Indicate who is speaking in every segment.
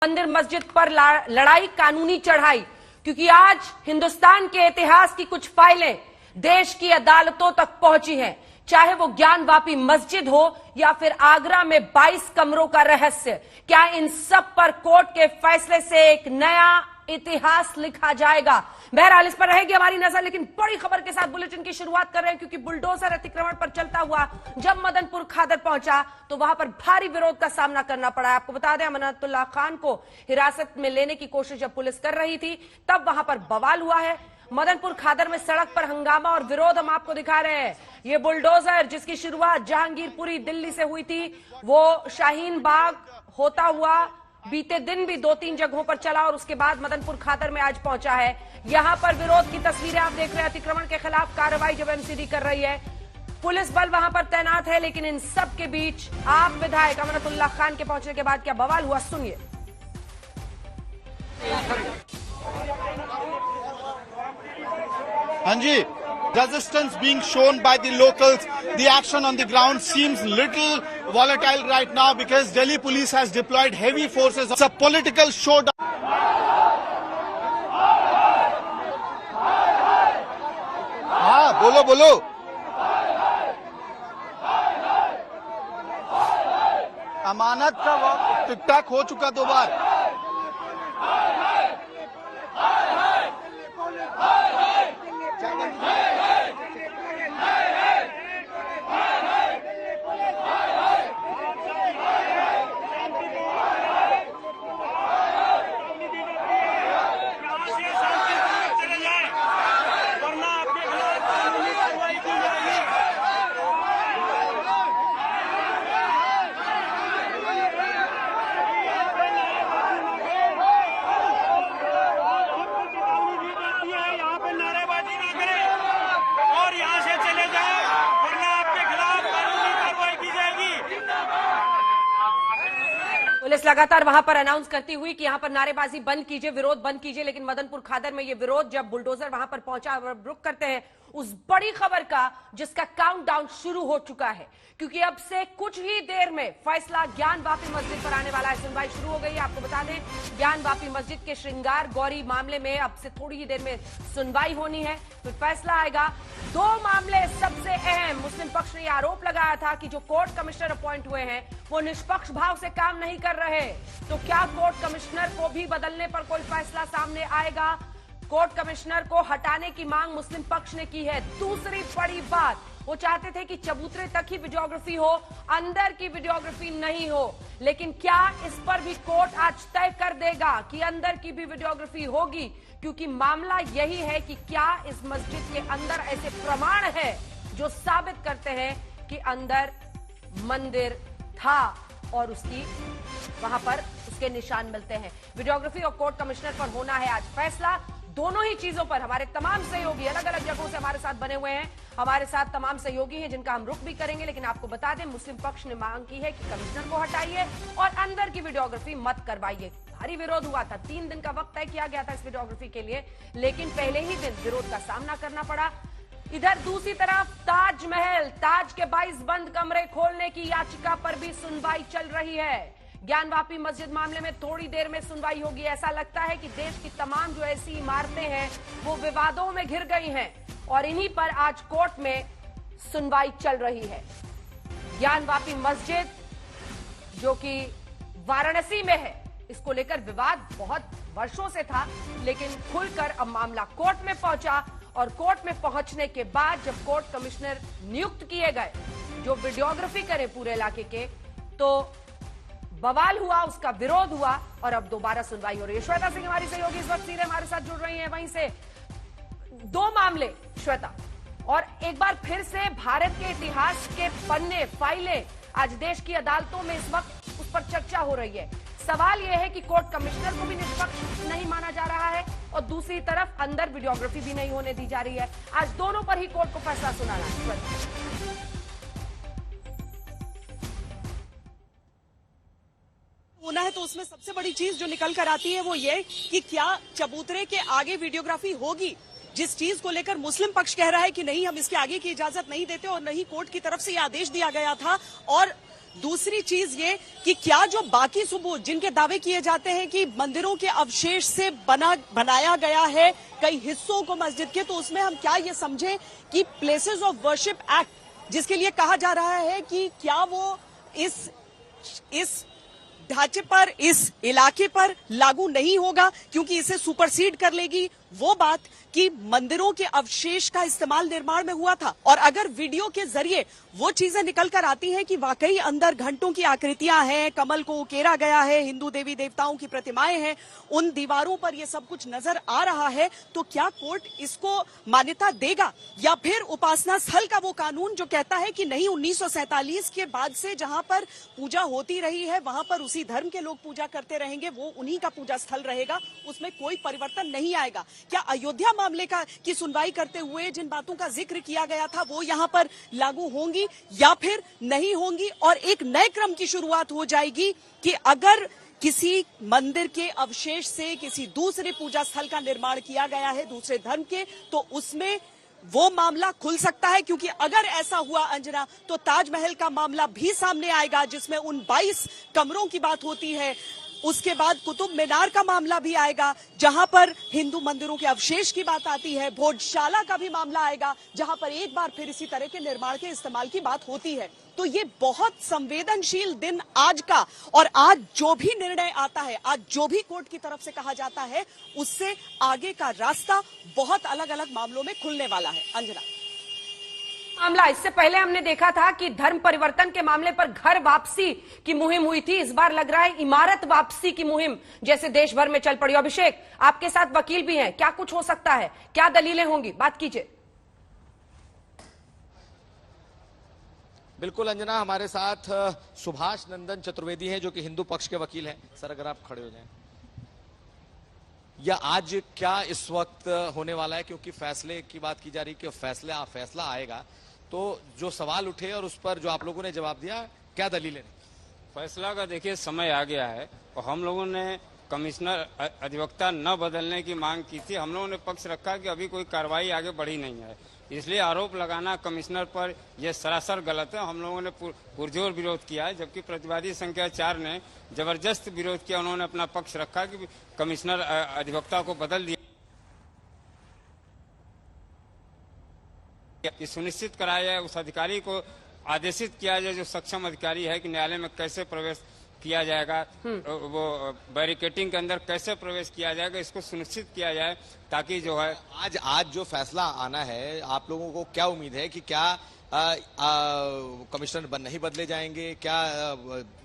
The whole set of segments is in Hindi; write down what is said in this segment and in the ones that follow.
Speaker 1: मंदिर मस्जिद पर लड़ाई कानूनी चढ़ाई, क्योंकि आज हिंदुस्तान के इतिहास की कुछ फाइलें देश की अदालतों तक पहुंची हैं, चाहे वो ज्ञानवापी मस्जिद हो या फिर आगरा में 22 कमरों का रहस्य। क्या इन सब पर कोर्ट के फैसले से एक नया इतिहास लिखा जाएगा? बहरहाल इस पर रहेगी हमारी नजर, लेकिन बड़ी खबर के साथ बुलेटिन की शुरुआत कर रहे हैं, क्योंकि बुलडोजर अतिक्रमण पर चलता हुआ जब मदनपुर खादर पहुंचा तो वहां पर भारी विरोध का सामना करना पड़ा। आपको बता दें, अमानतुल्लाह खान को हिरासत में लेने की कोशिश जब पुलिस कर रही थी तब वहां पर बवाल हुआ है। मदनपुर खादर में सड़क पर हंगामा और विरोध हम आपको दिखा रहे हैं। ये बुलडोजर जिसकी शुरुआत जहांगीरपुरी दिल्ली से हुई थी, वो शाहीन बाग होता हुआ बीते दिन भी 2-3 जगहों पर चला और उसके बाद मदनपुर खादर में आज पहुंचा है। यहां पर विरोध की तस्वीरें आप देख रहे हैं। अतिक्रमण के खिलाफ कार्रवाई जब एमसीडी कर रही है, पुलिस बल वहां पर तैनात है, लेकिन इन सब के बीच आप विधायक अमानतुल्लाह खान के पहुंचने के बाद क्या बवाल हुआ, सुनिए।
Speaker 2: हाँ जी, resistance being shown by the locals. The action on the ground seems little volatile right now because Delhi police has deployed heavy forces. It's a political showdown. हाँ, बोलो बोलो। अमानत का वक्त टिक टाक हो चुका 2 बार।
Speaker 1: पुलिस लगातार वहां पर अनाउंस करती हुई कि यहां पर नारेबाजी बंद कीजिए, विरोध बंद कीजिए, लेकिन मदनपुर खादर में ये विरोध जब बुलडोजर वहां पर पहुंचा, रुक करते हैं उस बड़ी खबर का जिसका काउंटडाउन शुरू हो चुका है, क्योंकि अब से कुछ ही देर में फैसला ज्ञानवापी मस्जिद पर आने वाला है। सुनवाई शुरू हो गई है। आपको बता दें, ज्ञानवापी मस्जिद के श्रृंगार गौरी मामले में अब से थोड़ी ही देर में सुनवाई होनी है, फिर फैसला आएगा। 2 मामले सबसे अहम, मुस्लिम पक्ष ने आरोप लगाया था कि जो कोर्ट कमिश्नर अपॉइंट हुए हैं वो निष्पक्ष भाव से काम नहीं कर रहे, तो क्या कोर्ट कमिश्नर को भी बदलने पर कोई फैसला सामने आएगा? कोर्ट कमिश्नर को हटाने की मांग मुस्लिम पक्ष ने की है। दूसरी बड़ी बात, वो चाहते थे कि चबूतरे तक ही वीडियोग्राफी हो, अंदर की वीडियोग्राफी नहीं हो, लेकिन क्या इस पर भी कोर्ट आज तय कर देगा कि अंदर की भी वीडियोग्राफी होगी? क्योंकि मामला यही है कि क्या इस मस्जिद के अंदर ऐसे प्रमाण है जो साबित करते हैं कि अंदर मंदिर था और उसकी वहां पर उसके निशान मिलते हैं। वीडियोग्राफी और कोर्ट कमिश्नर पर होना है आज फैसला। दोनों ही चीजों पर हमारे तमाम सहयोगी अलग अलग जगहों से हमारे साथ बने हुए हैं। हमारे साथ तमाम सहयोगी हैं जिनका हम रुख भी करेंगे, लेकिन आपको बता दें, मुस्लिम पक्ष ने मांग की है कि कमिश्नर को हटाइए और अंदर की वीडियोग्राफी मत करवाइए। भारी विरोध हुआ था, 3 दिन का वक्त तय किया गया था इस वीडियोग्राफी के लिए, लेकिन पहले ही दिन विरोध का सामना करना पड़ा। इधर दूसरी तरफ ताजमहल, ताज के 22 बंद कमरे खोलने की याचिका पर भी सुनवाई चल रही है। ज्ञानवापी मस्जिद मामले में थोड़ी देर में सुनवाई होगी। ऐसा लगता है कि देश की तमाम जो ऐसी इमारतें हैं वो विवादों में घिर गई हैं और इन्हीं पर आज कोर्ट में सुनवाई चल रही है। ज्ञानवापी मस्जिद जो कि वाराणसी में है, इसको लेकर विवाद बहुत वर्षों से था, लेकिन खुलकर अब मामला कोर्ट में पहुंचा और कोर्ट में पहुंचने के बाद जब कोर्ट कमिश्नर नियुक्त किए गए जो वीडियोग्राफी करे पूरे इलाके के, तो बवाल हुआ, उसका विरोध हुआ और अब दोबारा सुनवाई हो रही है। श्वेता सिंह हमारी सहयोगी इस वक्त सीधे हमारे साथ जुड़ रही हैं वहीं से। 2 मामले श्वेता, और एक बार फिर से भारत के इतिहास के पन्ने, फाइलें आज देश की अदालतों में इस वक्त उस पर चर्चा हो रही है। सवाल यह है कि कोर्ट कमिश्नर को भी निष्पक्ष नहीं माना जा रहा है और दूसरी तरफ अंदर वीडियोग्राफी भी नहीं होने दी जा रही है। आज दोनों पर ही कोर्ट को फैसला सुनाना है।
Speaker 3: होना है तो उसमें सबसे बड़ी चीज जो निकल कर आती है वो ये कि क्या चबूतरे के आगे वीडियोग्राफी होगी, जिस चीज को लेकर मुस्लिम पक्ष कह रहा है कि नहीं, हम इसके आगे की इजाजत नहीं देते और नहीं कोर्ट की तरफ से यह आदेश दिया गया था। और दूसरी चीज ये कि क्या जो बाकी सबूत जिनके दावे किए जाते हैं कि मंदिरों के अवशेष से बनाया गया है कई हिस्सों को मस्जिद के, तो उसमें हम क्या ये समझें कि प्लेसेस ऑफ वर्शिप एक्ट जिसके लिए कहा जा रहा है कि क्या वो इस ढांचे पर, इस इलाके पर लागू नहीं होगा क्योंकि इसे सुपरसीड कर लेगी वो बात कि मंदिरों के अवशेष का इस्तेमाल निर्माण में हुआ था। और अगर वीडियो के जरिए वो चीजें निकल कर आती हैं कि वाकई अंदर घंटों की आकृतियां हैं, कमल को उकेरा गया है, हिंदू देवी देवताओं की प्रतिमाएं हैं, उन दीवारों पर ये सब कुछ नजर आ रहा है, तो क्या कोर्ट इसको मान्यता देगा? या फिर उपासना स्थल का वो कानून जो कहता है कि नहीं, 1947 के बाद से जहां पर पूजा होती रही है वहां पर उसी धर्म के लोग पूजा करते रहेंगे, वो उन्हीं का पूजा स्थल रहेगा, उसमें कोई परिवर्तन नहीं आएगा। क्या अयोध्या मामले की सुनवाई करते हुए जिन बातों का जिक्र किया गया था वो यहां पर लागू होंगी या फिर नहीं होंगी? और एक नए क्रम की शुरुआत हो जाएगी कि अगर किसी मंदिर के अवशेष से किसी दूसरे पूजा स्थल का निर्माण किया गया है दूसरे धर्म के, तो उसमें वो मामला खुल सकता है। क्योंकि अगर ऐसा हुआ अंजना, तो ताजमहल का मामला भी सामने आएगा जिसमें उन 22 कमरों की बात होती है। उसके बाद कुतुब मीनार का मामला भी आएगा जहां पर हिंदू मंदिरों के अवशेष की बात आती है। भोजशाला का भी मामला आएगा जहां पर एक बार फिर इसी तरह के निर्माण के इस्तेमाल की बात होती है। तो ये बहुत संवेदनशील दिन आज का, और आज जो भी निर्णय आता है, आज जो भी कोर्ट की तरफ से कहा जाता है, उससे आगे का रास्ता बहुत अलग अलग मामलों में खुलने वाला है। अंजना,
Speaker 1: मामला इससे पहले हमने देखा था कि धर्म परिवर्तन के मामले पर घर वापसी की मुहिम हुई थी, इस बार लग रहा है इमारत वापसी की मुहिम जैसे देश भर में चल पड़ी। अभिषेक, आपके साथ वकील भी हैं, क्या कुछ हो सकता है, क्या दलीलें होंगी, बात कीजिए।
Speaker 4: बिल्कुल अंजना, हमारे साथ सुभाष नंदन चतुर्वेदी हैं जो कि हिंदू पक्ष के वकील हैं। सर अगर आप खड़े हो जाएं। या आज क्या इस वक्त होने वाला है, क्योंकि फैसले की बात की जा रही है कि फैसला आएगा, तो जो सवाल उठे और उस पर जो आप लोगों ने जवाब दिया, क्या दलीलें?
Speaker 5: फैसला का देखिए समय आ गया है और हम लोगों ने कमिश्नर अधिवक्ता न बदलने की मांग की थी। हम लोगों ने पक्ष रखा कि अभी कोई कार्रवाई आगे बढ़ी नहीं है, इसलिए आरोप लगाना कमिश्नर पर यह सरासर गलत है। हम लोगों ने पुरजोर विरोध किया है, जबकि प्रतिवादी संख्या 4 ने जबरदस्त विरोध किया। उन्होंने अपना पक्ष रखा कि कमिश्नर अधिवक्ता को बदल दिया, कि सुनिश्चित कराया जाए, उस अधिकारी को आदेशित किया जाए जो सक्षम अधिकारी है कि न्यायालय में कैसे प्रवेश किया जाएगा, वो बैरिकेटिंग के अंदर कैसे प्रवेश किया जाएगा, इसको सुनिश्चित किया जाए, ताकि जो है
Speaker 4: आज जो फैसला आना है, आप लोगों को क्या उम्मीद है कि क्या कमिश्नर नहीं बदले जाएंगे, क्या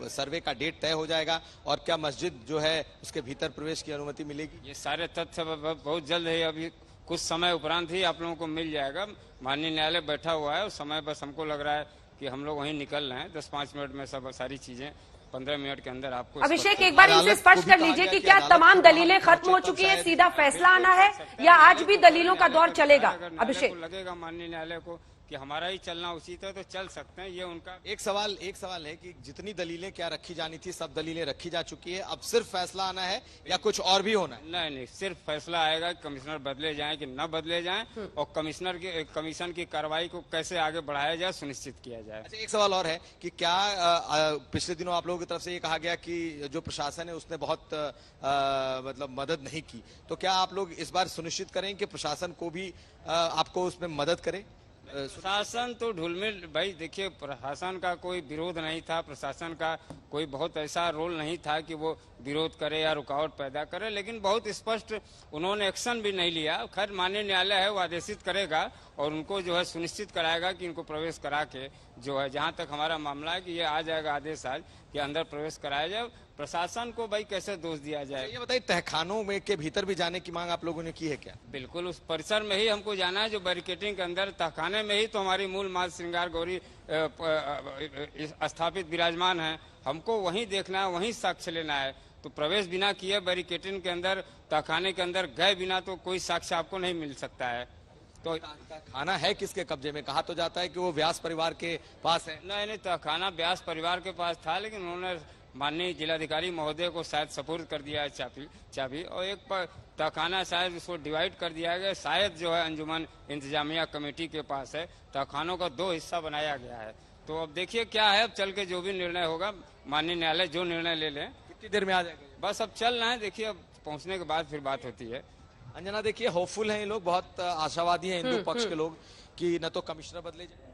Speaker 4: सर्वे का डेट तय हो जाएगा और क्या मस्जिद जो है उसके भीतर प्रवेश की अनुमति मिलेगी?
Speaker 5: ये सारे तथ्य बहुत जल्द है, अभी कुछ समय उपरांत ही आप लोगों को मिल जाएगा। माननीय न्यायालय बैठा हुआ है, उस समय बस हमको लग रहा है कि हम लोग वहीं निकल रहे हैं। 10-5 मिनट में सब सारी चीजें 15 मिनट के अंदर आपको।
Speaker 1: अभिषेक, एक बार इनसे स्पष्ट कर लीजिए कि क्या तमाम दलीलें खत्म हो चुकी है, सीधा फैसला आना है, या आज भी दलीलों का दौर चलेगा? अभिषेक,
Speaker 5: लगेगा माननीय न्यायालय को कि हमारा ही चलना उचित है तो चल सकते हैं, ये उनका
Speaker 4: एक सवाल है कि जितनी दलीलें क्या रखी जानी थी सब दलीलें रखी जा चुकी है, अब सिर्फ फैसला आना है या कुछ और भी होना है?
Speaker 5: नहीं, सिर्फ फैसला आएगा कि कमिश्नर बदले जाएं कि न बदले जाएं, और कमीशन की कार्रवाई को कैसे आगे बढ़ाया जाए, सुनिश्चित किया जाए।
Speaker 4: अच्छा, एक सवाल और है कि क्या पिछले दिनों आप लोगों की तरफ से ये कहा गया कि जो प्रशासन है उसने बहुत मतलब मदद नहीं की, तो क्या आप लोग इस बार सुनिश्चित करें कि प्रशासन को भी आपको उसमें मदद करे?
Speaker 5: प्रशासन तो ढुलमिल, भाई देखिए, प्रशासन का कोई विरोध नहीं था, प्रशासन का कोई बहुत ऐसा रोल नहीं था कि वो विरोध करे या रुकावट पैदा करे, लेकिन बहुत स्पष्ट उन्होंने एक्शन भी नहीं लिया। खैर माननीय न्यायालय है, वो आदेशित करेगा और उनको जो है सुनिश्चित कराएगा कि इनको प्रवेश करा के जो है, जहां तक हमारा मामला है कि ये आ जाएगा आदेश आज कि अंदर प्रवेश कराया जाए। प्रशासन को भाई कैसे दोष दिया जाए?
Speaker 4: ये बताइए, तहखानों में के भीतर भी जाने की मांग आप लोगों ने की है क्या?
Speaker 5: बिल्कुल, उस परिसर में ही हमको जाना है, जो बैरिकेटिंग के अंदर तहखाने में ही तो हमारी मूल माल श्रृंगार गौरी स्थापित विराजमान है, हमको वहीं देखना है, वहीं साक्ष्य लेना है। तो प्रवेश बिना किए बैरिकेटिंग के अंदर, तहखाने के अंदर गए बिना तो कोई साक्ष्य आपको नहीं मिल सकता है। तो
Speaker 4: खाना है किसके कब्जे में? कहा तो जाता है कि वो व्यास परिवार के पास है।
Speaker 5: नहीं, तहखाना व्यास परिवार के पास था, लेकिन उन्होंने माननीय जिलाधिकारी महोदय को शायद सपुर्द कर दिया है चाबी, और एक तहखाना शायद उसको डिवाइड कर दिया गया, शायद जो है अंजुमन इंतजामिया कमेटी के पास है। तहखानों का 2 हिस्सा बनाया गया है, तो अब देखिए क्या है, अब चल के जो भी निर्णय होगा, माननीय न्यायालय जो निर्णय ले लें।
Speaker 4: कितनी देर में आ जाएगा?
Speaker 5: बस अब चल रहे हैं, देखिए अब पहुंचने के बाद फिर बात होती है।
Speaker 4: अंजना देखिए, होपफुल हैं ये लोग, बहुत आशावादी हैं हिंदू पक्ष के लोग कि न तो कमिश्नर बदले जाए।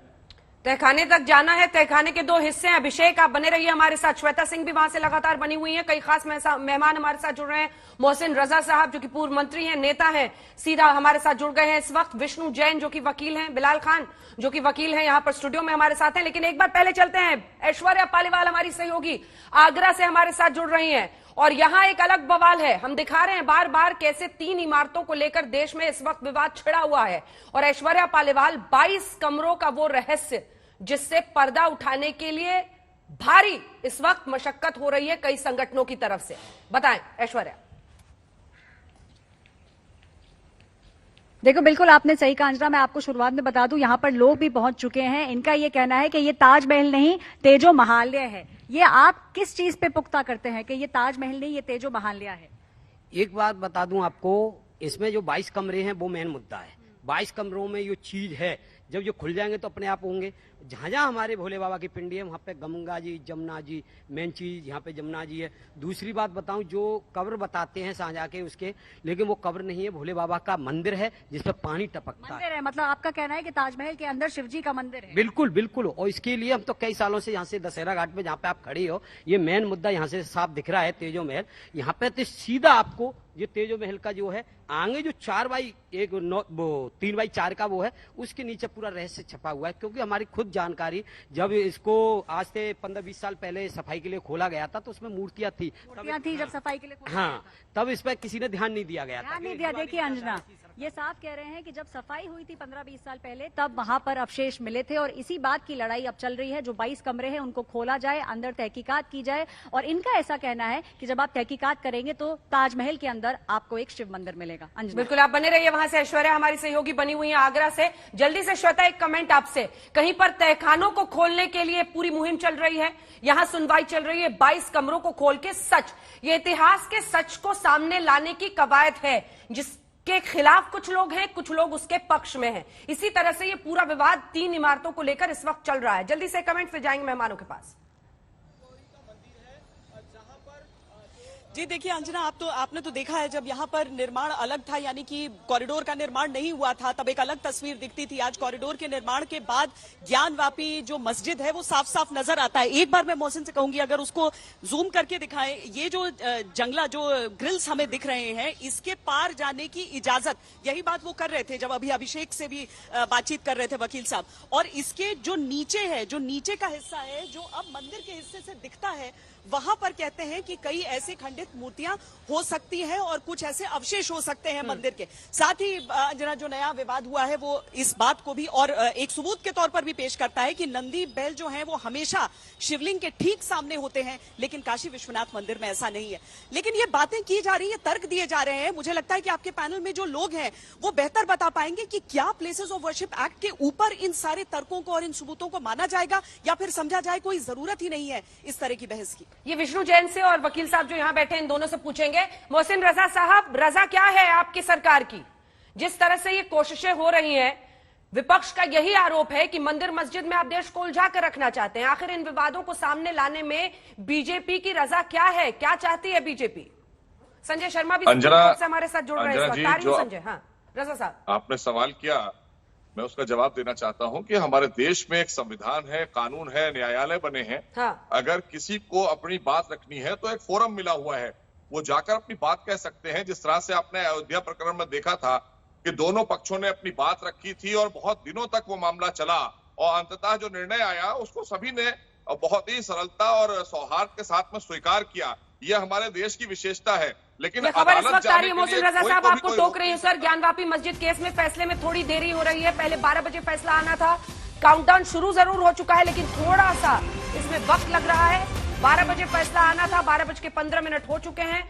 Speaker 1: तहखाने तक जाना है। तहखाने के दो हिस्से हैं। अभिषेक, आप बने रहिए हमारे साथ। श्वेता सिंह भी वहां से लगातार बनी हुई हैं। कई खास मेहमान हमारे साथ जुड़ रहे हैं। मोहसिन रजा साहब जो कि पूर्व मंत्री हैं, नेता हैं, सीधा हमारे साथ जुड़ गए हैं इस वक्त। विष्णु जैन जो कि वकील हैं, बिलाल खान जो कि वकील हैं, यहां पर स्टूडियो में हमारे साथ हैं। लेकिन एक बार पहले चलते हैं, ऐश्वर्या पालीवाल हमारी सहयोगी आगरा से हमारे साथ जुड़ रही हैं। और यहां एक अलग बवाल है। हम दिखा रहे हैं बार बार कैसे 3 इमारतों को लेकर देश में इस वक्त विवाद छिड़ा हुआ है। और ऐश्वर्या पालीवाल 22 कमरों का वो रहस्य जिससे पर्दा उठाने के लिए भारी इस वक्त मशक्कत हो रही है कई संगठनों की तरफ से। बताएं ऐश्वर्या।
Speaker 6: देखो, बिल्कुल आपने सही कहा अंजना। मैं आपको शुरुआत में बता दूं, यहाँ पर लोग भी पहुंच चुके हैं। इनका ये कहना है कि ये ताजमहल नहीं, तेजो महालय है। ये आप किस चीज पे पुख्ता करते हैं कि ये ताजमहल नहीं, ये तेजो महालय है?
Speaker 7: एक बात बता दूं आपको, इसमें जो 22 कमरे हैं वो मेन मुद्दा है। 22 कमरों में ये चीज है, जब जो खुल जाएंगे तो अपने आप होंगे। जहां जहां हमारे भोले बाबा की पिंडी है वहां पे गंगा जी, जमुना जी, मेन चीज यहाँ पे जमुना जी है। दूसरी बात बताऊं, जो कब्र बताते हैं शाहजहां के उसके, लेकिन वो कब्र नहीं है, भोले बाबा का मंदिर है जिसपे पानी टपकता
Speaker 6: मंदिर है। मतलब आपका कहना है कि ताजमहल के अंदर शिव जी का मंदिर है?
Speaker 7: बिल्कुल बिल्कुल। और इसके लिए हम तो कई सालों से यहाँ से दशहरा घाट पे जहाँ पे आप खड़ी हो, ये मेन मुद्दा यहाँ से साफ दिख रहा है, तेजो महल। यहाँ पे तो सीधा आपको ये तेजो महल का जो है आगे जो 3x4 का वो है, उसके नीचे पूरा रहस्य छपा हुआ है। क्योंकि हमारी खुद जानकारी, जब इसको आज से 15-20 साल पहले सफाई के लिए खोला गया था तो उसमें मूर्तियां थी
Speaker 6: जब सफाई के लिए खोला
Speaker 7: हाँ,
Speaker 6: गया था।
Speaker 7: तब इस पर किसी ने ध्यान नहीं दिया गया था।
Speaker 6: ध्यान नहीं दिया। देखिए अंजना, ये साफ कह रहे हैं कि जब सफाई हुई थी 15-20 साल पहले, तब वहां पर अवशेष मिले थे। और इसी बात की लड़ाई अब चल रही है। जो 22 कमरे हैं उनको खोला जाए, अंदर तहकीकात की जाए। और इनका ऐसा कहना है कि जब आप तहकीकात करेंगे तो ताजमहल के अंदर आपको एक शिव मंदिर मिलेगा। अंजना,
Speaker 1: बिल्कुल आप बने रहिए वहां से। ऐश्वर्या हमारी सहयोगी बनी हुई है आगरा से। जल्दी से श्वेता, एक कमेंट आपसे। कहीं पर तहखानों को खोलने के लिए पूरी मुहिम चल रही है, यहां सुनवाई चल रही है। 22 कमरों को खोल के सच, ये इतिहास के सच को सामने लाने की कवायद है, जिसके खिलाफ कुछ लोग हैं, कुछ लोग उसके पक्ष में हैं। इसी तरह से ये पूरा विवाद 3 इमारतों को लेकर इस वक्त चल रहा है। जल्दी से कमेंट, फिर जाएंगे मेहमानों के पास।
Speaker 3: जी देखिए अंजना, आपने तो देखा है, जब यहाँ पर निर्माण अलग था, यानी कि कॉरिडोर का निर्माण नहीं हुआ था, तब एक अलग तस्वीर दिखती थी। आज कॉरिडोर के निर्माण के बाद ज्ञानवापी जो मस्जिद है वो साफ साफ नजर आता है। एक बार मैं मोहसिन से कहूंगी, अगर उसको जूम करके दिखाएं, ये जो जंगला, जो ग्रिल्स हमें दिख रहे हैं, इसके पार जाने की इजाजत, यही बात वो कर रहे थे जब अभी अभिषेक से भी बातचीत कर रहे थे वकील साहब। और इसके जो नीचे है, जो नीचे का हिस्सा है, जो अब मंदिर के हिस्से से दिखता है, वहां पर कहते हैं कि कई ऐसे खंडित मूर्तियां हो सकती हैं और कुछ ऐसे अवशेष हो सकते हैं मंदिर के। साथ ही अंजना, जो नया विवाद हुआ है वो इस बात को भी और एक सबूत के तौर पर भी पेश करता है कि नंदी बैल जो है वो हमेशा शिवलिंग के ठीक सामने होते हैं, लेकिन काशी विश्वनाथ मंदिर में ऐसा नहीं है। लेकिन ये बातें की जा रही है, तर्क दिए जा रहे हैं। मुझे लगता है कि आपके पैनल में जो लोग हैं वो बेहतर बता पाएंगे कि क्या प्लेसेस ऑफ वर्शिप एक्ट के ऊपर इन सारे तर्कों को और इन सबूतों को माना जाएगा, या फिर समझा जाए कोई जरूरत ही नहीं है इस तरह की बहस की।
Speaker 1: ये विष्णु जैन से और वकील साहब जो यहां बैठे हैं, इन दोनों से पूछेंगे। मोहसिन रजा साहब, रजा क्या है आपकी सरकार की? जिस तरह से ये कोशिशें हो रही हैं, विपक्ष का यही आरोप है कि मंदिर मस्जिद में आप देश को उलझा कर रखना चाहते हैं। आखिर इन विवादों को सामने लाने में बीजेपी की रजा क्या है, क्या चाहती है बीजेपी? संजय शर्मा भी से हमारे साथ जुड़ रहे हैं। संजय, हाँ रजा साहब,
Speaker 8: आपने सवाल किया, मैं उसका जवाब देना चाहता हूं कि हमारे देश में एक संविधान है, कानून है, न्यायालय बने हैं।
Speaker 1: हाँ।
Speaker 8: अगर किसी को अपनी बात रखनी है तो एक फोरम मिला हुआ है, वो जाकर अपनी बात कह सकते हैं। जिस तरह से आपने अयोध्या प्रकरण में देखा था कि दोनों पक्षों ने अपनी बात रखी थी और बहुत दिनों तक वो मामला चला, और अंततः जो निर्णय आया उसको सभी ने बहुत ही सरलता और सौहार्द के साथ में स्वीकार किया। यह हमारे देश की विशेषता है। लेकिन
Speaker 1: खबर इस वक्त आ रही है, मोहसिन रजा साहब आपको टोक रही हूं सर। ज्ञानवापी मस्जिद केस में फैसले में थोड़ी देरी हो रही है। पहले 12 बजे फैसला आना था, काउंटडाउन शुरू जरूर हो चुका है, लेकिन थोड़ा सा इसमें वक्त लग रहा है। 12 बजे फैसला आना था, 12:15 हो चुके हैं।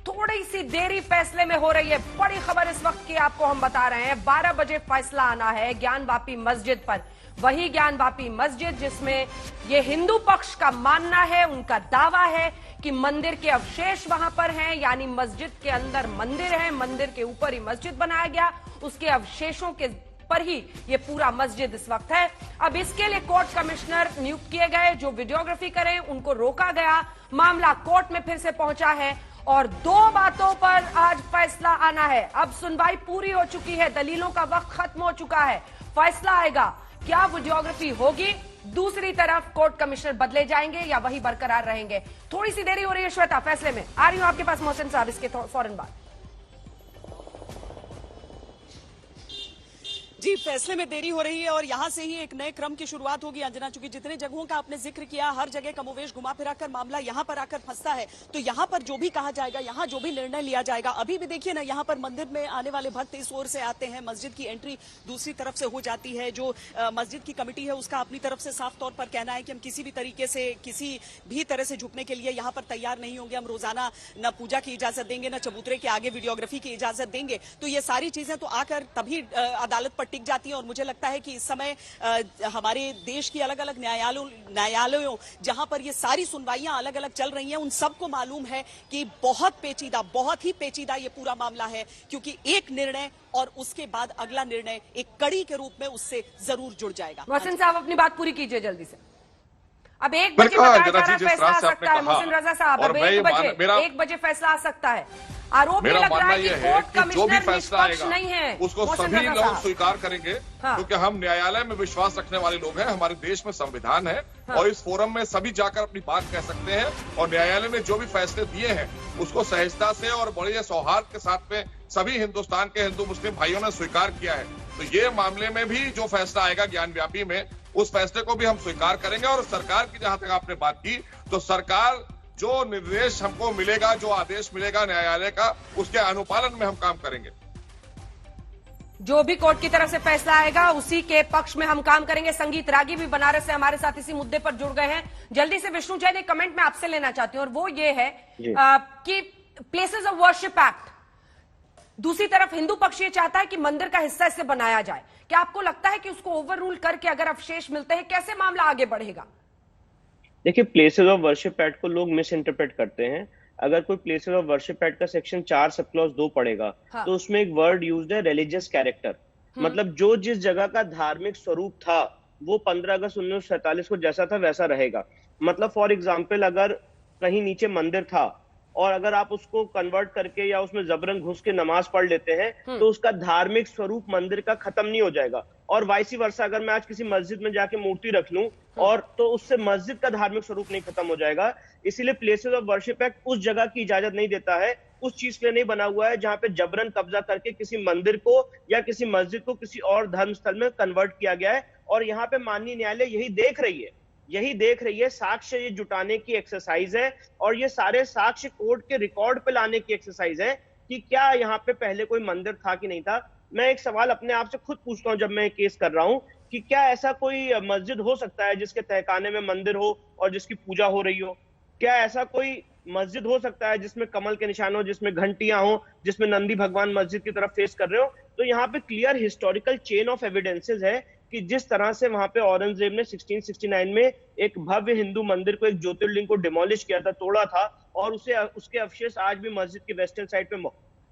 Speaker 1: थोड़ी सी देरी फैसले में हो रही है। बड़ी खबर इस वक्त की आपको हम बता रहे हैं। 12 बजे फैसला आना है ज्ञानवापी मस्जिद पर। वही ज्ञानवापी मस्जिद जिसमें ये हिंदू पक्ष का मानना है, उनका दावा है कि मंदिर के अवशेष वहां पर हैं, यानी मस्जिद के अंदर मंदिर है, मंदिर के ऊपर ही मस्जिद बनाया गया, उसके अवशेषों के पर ही ये पूरा मस्जिद इस वक्त है। अब इसके लिए कोर्ट कमिश्नर नियुक्त किए गए जो वीडियोग्राफी करें, उनको रोका गया। मामला कोर्ट में फिर से पहुंचा है और 2 बातों पर आज फैसला आना है। अब सुनवाई पूरी हो चुकी है, दलीलों का वक्त खत्म हो चुका है, फैसला आएगा। क्या वीडियोग्राफी होगी? दूसरी तरफ कोर्ट कमिश्नर बदले जाएंगे या वही बरकरार रहेंगे? थोड़ी सी देरी हो रही है श्वेता फैसले में। आ रही हूं आपके पास मोहसिन साहब इसके फौरन बाद।
Speaker 3: जी, फैसले में देरी हो रही है और यहां से ही एक नए क्रम की शुरुआत होगी। अंजना, चूंकि जितने जगहों का आपने जिक्र किया, हर जगह कमोवेश घुमा फिरा कर मामला यहां पर आकर फंसता है, तो यहां पर जो भी कहा जाएगा, यहां जो भी निर्णय लिया जाएगा, अभी भी देखिए ना, यहां पर मंदिर में आने वाले भक्त इस ओर से आते हैं, मस्जिद की एंट्री दूसरी तरफ से हो जाती है। जो मस्जिद की कमेटी है उसका अपनी तरफ से साफ तौर पर कहना है कि हम किसी भी तरीके से, किसी भी तरह से झुकने के लिए यहां पर तैयार नहीं होंगे। हम रोजाना न पूजा की इजाजत देंगे, न चबूतरे के आगे वीडियोग्राफी की इजाजत देंगे। तो ये सारी चीजें तो आकर तभी अदालत पर टिक जाती है। और मुझे लगता है कि इस समय हमारे देश की अलग अलग न्यायालयों जहां पर ये सारी सुनवाइयां अलग अलग चल रही हैं, उन सबको मालूम है कि बहुत ही पेचीदा ये पूरा मामला है, क्योंकि एक निर्णय और उसके बाद अगला निर्णय एक कड़ी के रूप में उससे जरूर जुड़ जाएगा।
Speaker 1: मोहसिन साहब अपनी बात पूरी कीजिए जल्दी से। अब 1 बजे बताया जा रहा फैसला आ सकता है। मोहसिन रजा साहब, अब 1 बजे फैसला आ सकता है। आरोप
Speaker 8: मेरा
Speaker 1: लग रहा
Speaker 8: मानना
Speaker 1: है
Speaker 8: यह
Speaker 1: कि
Speaker 8: है
Speaker 1: कोर्ट
Speaker 8: कि जो भी
Speaker 1: कमिश्नर
Speaker 8: फैसला आएगा
Speaker 1: नहीं है,
Speaker 8: उसको सभी लोग स्वीकार करेंगे, क्योंकि हम न्यायालय में विश्वास रखने वाले लोग हैं। हमारे देश में संविधान है और इस फोरम में सभी जाकर अपनी बात कह सकते हैं। और न्यायालय ने जो भी फैसले दिए हैं उसको सहजता से और बड़े सौहार्द के साथ में सभी हिंदुस्तान के हिंदू मुस्लिम भाइयों ने स्वीकार किया है। तो ये मामले में भी जो फैसला आएगा ज्ञान व्यापी में, उस फैसले को भी हम स्वीकार करेंगे। और सरकार की जहां तक आपने बात की, तो सरकार जो निर्देश हमको मिलेगा, जो आदेश मिलेगा न्यायालय का, उसके अनुपालन में हम काम करेंगे।
Speaker 1: जो भी कोर्ट की तरफ से फैसला आएगा उसी के पक्ष में हम काम करेंगे। संगीत रागी भी बनारस से हमारे साथ इसी मुद्दे पर जुड़ गए हैं। जल्दी से विष्णु जैन एक कमेंट मैं आपसे लेना चाहती हूं और वो ये है कि प्लेसेस ऑफ वर्शिप एक्ट, दूसरी तरफ हिंदू पक्ष ये चाहता है कि मंदिर का हिस्सा इससे बनाया जाए। क्या आपको लगता है कि उसको ओवर रूल करके अगर अवशेष मिलते हैं, कैसे मामला आगे बढ़ेगा?
Speaker 9: देखिए, प्लेसेस ऑफ वर्शिप एक्ट को लोग मिस इंटरप्रेट करते हैं। अगर कोई प्लेसेस ऑफ वर्शिप एक्ट का सेक्शन 4 सब क्लॉज 2 पढ़ेगा, हाँ। तो उसमें एक वर्ड यूज्ड है रिलीजियस कैरेक्टर। मतलब जो जिस जगह का धार्मिक स्वरूप था वो 15 अगस्त 1947 को जैसा था वैसा रहेगा। मतलब फॉर एग्जाम्पल, अगर कहीं नीचे मंदिर था और अगर आप उसको कन्वर्ट करके या उसमें जबरन घुस के नमाज पढ़ लेते हैं तो उसका धार्मिक स्वरूप मंदिर का खत्म नहीं हो जाएगा। और वाइसी वर्सा, अगर मैं आज किसी मस्जिद में जाके मूर्ति रख लूं और तो उससे मस्जिद का धार्मिक स्वरूप नहीं खत्म हो जाएगा। इसीलिए प्लेसेस ऑफ वर्शिप एक्ट उस जगह की इजाजत नहीं देता है, उस चीज के लिए नहीं बना हुआ है जहां पे जबरन कब्जा करके किसी मंदिर को या किसी मस्जिद को किसी और धर्म स्थल में कन्वर्ट किया गया है। और यहाँ पे माननीय न्यायालय यही देख रही है, साक्ष्य ये जुटाने की एक्सरसाइज है और ये सारे साक्ष्य कोर्ट के रिकॉर्ड पे लाने की एक्सरसाइज है कि क्या यहाँ पे पहले कोई मंदिर था कि नहीं था। मैं एक सवाल अपने आप से खुद पूछता हूँ जब मैं केस कर रहा हूँ कि क्या ऐसा कोई मस्जिद हो सकता है जिसके तहखाने में मंदिर हो और जिसकी पूजा हो रही हो? क्या ऐसा कोई मस्जिद हो सकता है जिसमें कमल के निशान हो, जिसमें घंटियां हो, जिसमें नंदी भगवान मस्जिद की तरफ फेस कर रहे हो? तो यहाँ पे clear historical chain of evidences है कि जिस तरह से वहां पे औरंगजेब ने 1669 में एक भव्य हिंदू मंदिर को, एक ज्योतिर्लिंग को डिमोलिश किया था, तोड़ा था, और उसके अवशेष आज भी मस्जिद की वेस्टर्न साइड पे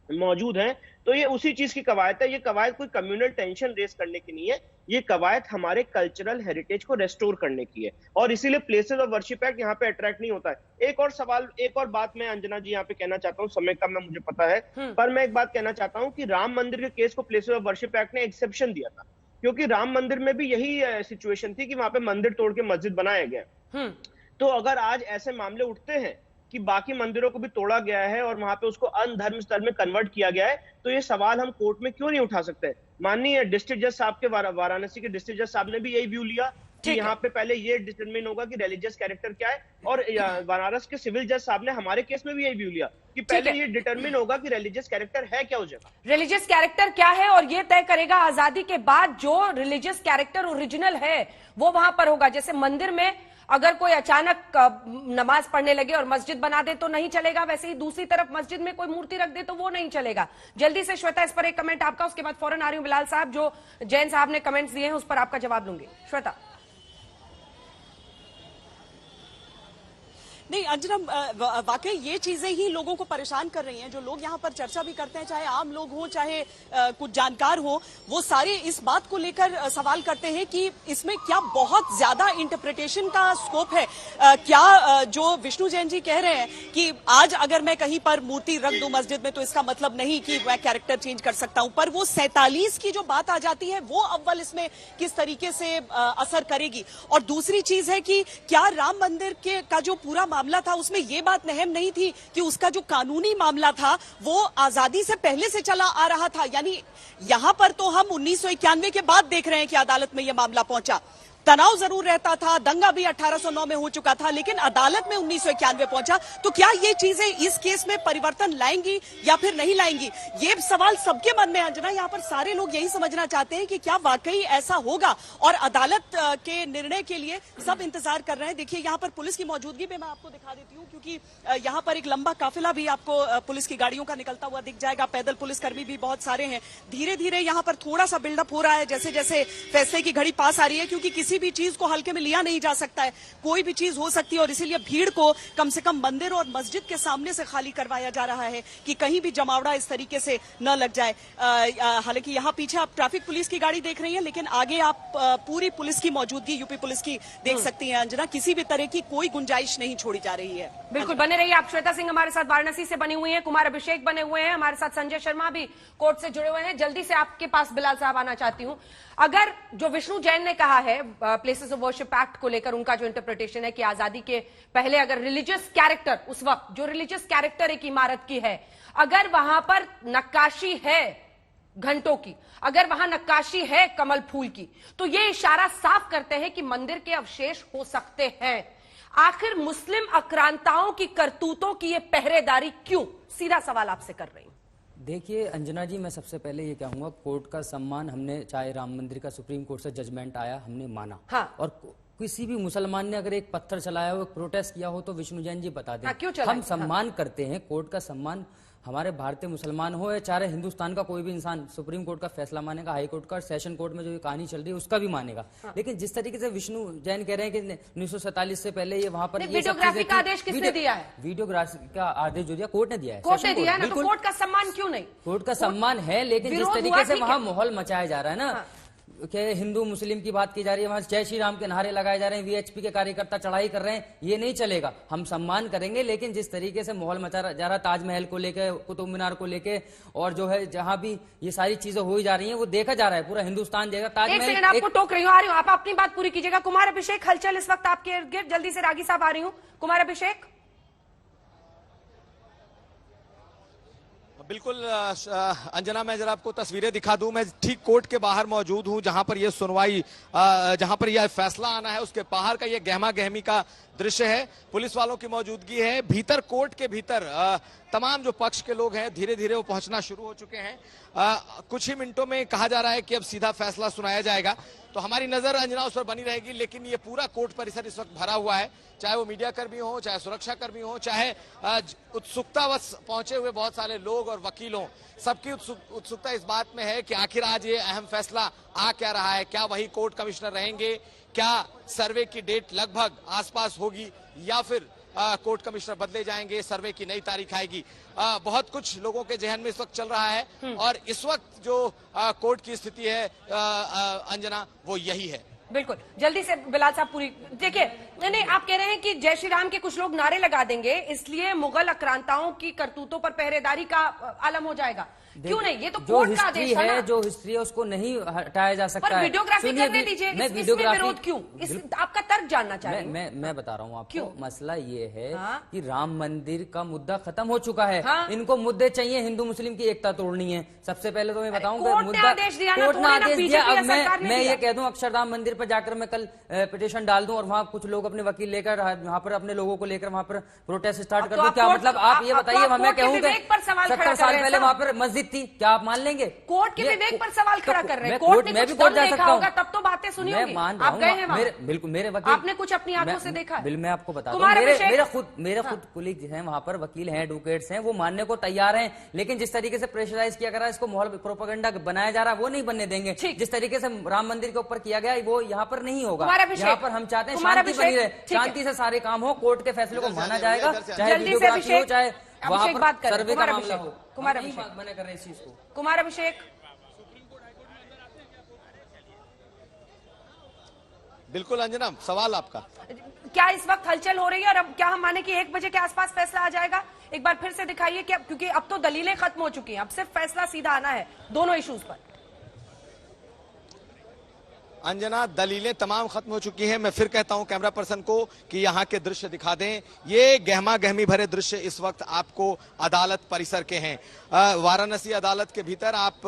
Speaker 9: मौजूद हैं। तो ये उसी चीज की कवायद है। ये कवायद कोई कम्युनल टेंशन रेस करने की नहीं है, ये कवायद हमारे कल्चरल हेरिटेज को रेस्टोर करने की है। और इसीलिए प्लेसेस ऑफ वर्शिप एक्ट यहाँ पे अट्रैक्ट नहीं होता है। एक और बात मैं अंजना जी यहाँ पे कहना चाहता हूँ, समय कम है मुझे पता है, पर मैं एक बात कहना चाहता हूँ कि राम मंदिर के केस को प्लेसेस ऑफ वर्शिप एक्ट ने एक्सेप्शन दिया था, क्योंकि राम मंदिर में भी यही सिचुएशन थी कि वहां पे मंदिर तोड़ के मस्जिद बनाया गया। तो अगर आज ऐसे मामले उठते हैं कि बाकी मंदिरों को भी तोड़ा गया है और वहां पे उसको अन्य धर्म स्थल में कन्वर्ट किया गया है, तो ये सवाल हम कोर्ट में क्यों नहीं उठा सकते? माननीय डिस्ट्रिक्ट जज साहब के, वाराणसी के डिस्ट्रिक्ट जज साहब ने भी यही व्यू लिया कि यहाँ पे पहले ये डिटरमिन होगा कि रिलीजियस कैरेक्टर क्या है, और बनारस के सिविल जज साहब ने हमारे केस में भी यही व्यू लिया कि पहले ये डिटरमिन होगा कि रिलीजियस कैरेक्टर है क्या उस जगह।
Speaker 1: रिलीजियस कैरेक्टर क्या है और ये तय करेगा आजादी के बाद जो रिलीजियस कैरेक्टर ओरिजिनल है वो वहां पर होगा। जैसे मंदिर में अगर कोई अचानक नमाज पढ़ने लगे और मस्जिद बना दे तो नहीं चलेगा, वैसे ही दूसरी तरफ मस्जिद में कोई मूर्ति रख दे तो वो नहीं चलेगा। जल्दी से श्वेता इस पर एक कमेंट आपका, उसके बाद फौरन आ रही हूं बिलाल साहब, जो जैन साहब ने कमेंट्स दिए हैं उस पर आपका जवाब लूंगी। श्वेता।
Speaker 3: नहीं अंजना, वाकई ये चीजें ही लोगों को परेशान कर रही हैं। जो लोग यहाँ पर चर्चा भी करते हैं, चाहे आम लोग हों चाहे कुछ जानकार हो, वो सारे इस बात को लेकर सवाल करते हैं कि इसमें क्या बहुत ज्यादा इंटरप्रिटेशन का स्कोप है। क्या जो विष्णु जैन जी कह रहे हैं कि आज अगर मैं कहीं पर मूर्ति रख दूं मस्जिद में तो इसका मतलब नहीं कि मैं कैरेक्टर चेंज कर सकता हूं, पर वो 47 की जो बात आ जाती है वो अव्वल इसमें किस तरीके से असर करेगी। और दूसरी चीज है कि क्या राम मंदिर का जो पूरा मामला था उसमें ये बात अहम नहीं थी कि उसका जो कानूनी मामला था वो आजादी से पहले से चला आ रहा था। यानी यहां पर तो हम 1991 के बाद देख रहे हैं कि अदालत में यह मामला पहुंचा। तनाव जरूर रहता था, दंगा भी 1809 में हो चुका था, लेकिन अदालत में 1991 पहुंचा। तो क्या ये चीजें इस केस में परिवर्तन लाएंगी या फिर नहीं लाएंगी, ये सवाल सबके मन में है। अंजना, यहाँ पर सारे लोग यही समझना चाहते हैं कि क्या वाकई ऐसा होगा, और अदालत के निर्णय के लिए सब इंतजार कर रहे हैं। देखिए यहाँ पर पुलिस की मौजूदगी भी मैं आपको दिखा देती हूँ, क्योंकि यहाँ पर एक लंबा काफिला भी आपको पुलिस की गाड़ियों का निकलता हुआ दिख जाएगा। पैदल पुलिसकर्मी भी बहुत सारे हैं। धीरे धीरे यहाँ पर थोड़ा सा बिल्डअप हो रहा है जैसे जैसे फैसले की घड़ी पास आ रही है, क्योंकि किसी भी चीज को हल्के में लिया नहीं जा सकता है, कोई भी चीज हो सकती है। और इसीलिए भीड़ को कम से कम मंदिर और मस्जिद के सामने से खाली करवाया जा रहा है कि कहीं भी जमावड़ा इस तरीके से न लग जाए। हालांकि यहाँ पीछे आप ट्रैफिक पुलिस की गाड़ी देख रही हैं, लेकिन आगे आप पूरी पुलिस की मौजूदगी यूपी पुलिस की देख सकती हैं। अंजना, किसी भी तरह की कोई गुंजाइश नहीं छोड़ी जा रही है।
Speaker 1: बिल्कुल बने रहिए आप। श्वेता सिंह हमारे साथ वाराणसी से बनी हुई हैं, कुमार अभिषेक बने हुए हैं हमारे साथ, संजय शर्मा भी कोर्ट से जुड़े हुए हैं। जल्दी से आपके पास बिलाल साहब आना चाहती हूं। अगर जो विष्णु जैन ने कहा है प्लेसेस ऑफ वर्शिप एक्ट को लेकर, उनका जो इंटरप्रिटेशन है कि आजादी के पहले अगर रिलीजियस कैरेक्टर, उस वक्त जो रिलीजियस कैरेक्टर एक इमारत की है, अगर वहां पर नक्काशी है घंटों की, अगर वहां नक्काशी है कमल फूल की, तो ये इशारा साफ करते हैं कि मंदिर के अवशेष हो सकते हैं। आखिर मुस्लिम आक्रांताओं की करतूतों की ये पहरेदारी क्यों? सीधा सवाल आपसे कर रही हूं।
Speaker 10: देखिए अंजना जी, मैं सबसे पहले ये कहूंगा, कोर्ट का सम्मान हमने, चाहे राम मंदिर का सुप्रीम कोर्ट से जजमेंट आया हमने माना।
Speaker 1: हाँ।
Speaker 10: और किसी भी मुसलमान ने अगर एक पत्थर चलाया हो, एक प्रोटेस्ट किया हो, तो विष्णु जैन जी बता दें।
Speaker 1: क्यों
Speaker 10: हम सम्मान करते हैं कोर्ट का सम्मान। हमारे भारतीय मुसलमान हो या चाहे हिंदुस्तान का कोई भी इंसान सुप्रीम कोर्ट का फैसला मानेगा, हाई कोर्ट का, सेशन कोर्ट में जो कहानी चल रही है उसका भी मानेगा। लेकिन जिस तरीके से विष्णु जैन कह रहे हैं कि 1947 से पहले ये वहां पर
Speaker 1: वीडियोग्राफी का आदेश किसने दिया है?
Speaker 10: वीडियोग्राफी का आदेश जो दिया कोर्ट ने दिया है।
Speaker 1: कोर्ट ने दिया है ना, तो कोर्ट का सम्मान क्यों नहीं?
Speaker 10: कोर्ट का सम्मान है, लेकिन जिस तरीके से वहां माहौल मचाया जा रहा है ना, कि हिंदू मुस्लिम की बात की जा रही है, वहां जय श्री राम के नारे लगाए जा रहे हैं, वीएचपी के कार्यकर्ता चढ़ाई कर रहे हैं, ये नहीं चलेगा। हम सम्मान करेंगे, लेकिन जिस तरीके से माहौल मचा जा रहा है ताजमहल को लेके, कुतुब मीनार को लेके, और जो है जहां भी ये सारी चीजें हो जा रही हैं वो देखा जा रहा है, पूरा हिंदुस्तान देगा।
Speaker 1: ताजमहल आपको टोक रही हूँ, आ रही हूँ, आप अपनी बात पूरी कीजिएगा। कुमार अभिषेक, हलचल इस वक्त आपके इर्द गिर्द, जल्दी से रागी साहब आ रही हूँ। कुमार अभिषेक।
Speaker 4: बिल्कुल अंजना, मैं जरा आपको तस्वीरें दिखा दूं। मैं ठीक कोर्ट के बाहर मौजूद हूं, जहां पर यह सुनवाई, जहां पर यह फैसला आना है, उसके बाहर का यह गहमा गहमी का दृश्य है। पुलिस वालों की मौजूदगी है भीतर, कोर्ट के भीतर तमाम जो पक्ष के लोग हैं धीरे धीरे वो पहुंचना शुरू हो चुके हैं। कुछ ही मिनटों में कहा जा रहा है कि अब सीधा फैसला सुनाया जाएगा, तो हमारी नजर अंजना उस पर बनी रहेगी। लेकिन ये पूरा कोर्ट परिसर इस वक्त भरा हुआ है, चाहे वो मीडिया कर्मी हो, चाहे सुरक्षा कर्मी हो, चाहे उत्सुकतावश पहुंचे हुए बहुत सारे लोग और वकील हो। सबकी उत्सुकता इस बात में है कि आखिर आज ये अहम फैसला आ क्या रहा है। क्या वही कोर्ट कमिश्नर रहेंगे, क्या सर्वे की डेट लगभग आसपास होगी, या फिर कोर्ट कमिश्नर बदले जाएंगे, सर्वे की नई तारीख आएगी। बहुत कुछ लोगों के जहन में इस वक्त चल रहा है, और इस वक्त जो कोर्ट की स्थिति है अंजना, वो यही है।
Speaker 1: बिल्कुल, जल्दी से बिलाल साहब पूरी देखिए। नहीं, आप कह रहे हैं कि जय श्री राम के कुछ लोग नारे लगा देंगे, इसलिए मुगल आक्रांताओं की करतूतों पर पहरेदारी का आलम हो जाएगा। क्यों नहीं? ये तो कोर्ट का आदेश है,
Speaker 10: जो हिस्ट्री है उसको नहीं हटाया जा सकता है।
Speaker 1: वीडियोग्राफी करने दीजिए, इसमें विरोध क्यों? आपका तर्क जानना चाहिए।
Speaker 10: मैं बता रहा हूँ आपको, मसला ये है कि राम मंदिर का मुद्दा खत्म हो चुका है। इनको मुद्दे चाहिए, हिंदू मुस्लिम की एकता तोड़नी है। सबसे पहले तो मैं बताऊंगा, मुद्दा कोर्ट ने आदेश दिया। अब मैं ये कह दूं अक्षरधाम मंदिर पर जाकर मैं कल पिटीशन डाल दूं और वहाँ कुछ लोग अपने वकील लेकर वहाँ पर अपने लोगों को लेकर वहाँ पर प्रोटेस्ट स्टार्ट कर दूं, क्या मतलब? आप ये बताइए, मैं कहूँगा 70 साल पहले वहाँ पर मस्जिद थी, क्या आप मान लेंगे?
Speaker 1: कोर्ट के विवेक पर सवाल खड़ा कर रहे हैं। कोर्ट ने कुछ दम देखा होगा, तब तो बातें सुनी होंगी। आप गए हैं वहाँ?
Speaker 10: बिल्कुल, मेरे वकील,
Speaker 1: आपने कुछ अपनी आंखों से देखा है?
Speaker 10: मैं आपको बता दूं, मेरे खुद कुलीग हैं वहाँ पर, वकील हैं, एडवोकेट्स हैं, वो मानने को तैयार हैं। लेकिन जिस तरीके से प्रेशराइज किया जा रहा है, इसको माहौल प्रोपेगेंडा बनाया जा रहा है, वो नहीं बनने देंगे। जिस तरीके से राम मंदिर के ऊपर किया गया वो यहाँ पर नहीं होगा। यहाँ पर हम चाहते हैं शांति बनी है, शांति से सारे काम हो, कोर्ट के फैसले को माना जाएगा, चाहे
Speaker 1: जल्दी से अभिषेक,
Speaker 10: चाहे वहां
Speaker 1: अभिषेक बात
Speaker 10: पर
Speaker 1: करें,
Speaker 10: सर्वे का मामला हो।
Speaker 1: कुमार अभिषेक
Speaker 10: मना कर रहे इस चीज को।
Speaker 1: कुमार अभिषेक,
Speaker 4: बिल्कुल अंजना, सवाल आपका।
Speaker 1: क्या इस वक्त हलचल हो रही है और अब क्या हम माने कि 1 बजे के आसपास फैसला आ जाएगा? एक बार फिर से दिखाइए कि क्योंकि अब तो दलीलें खत्म हो चुकी हैं, अब सिर्फ फैसला सीधा आना है दोनों इश्यूज पर।
Speaker 4: अंजना, दलीलें तमाम खत्म हो चुकी हैं। मैं फिर कहता हूं कैमरा पर्सन को कि यहां के दृश्य दिखा दें। ये गहमा गहमी भरे दृश्य इस वक्त आपको अदालत परिसर के हैं। वाराणसी अदालत के भीतर आप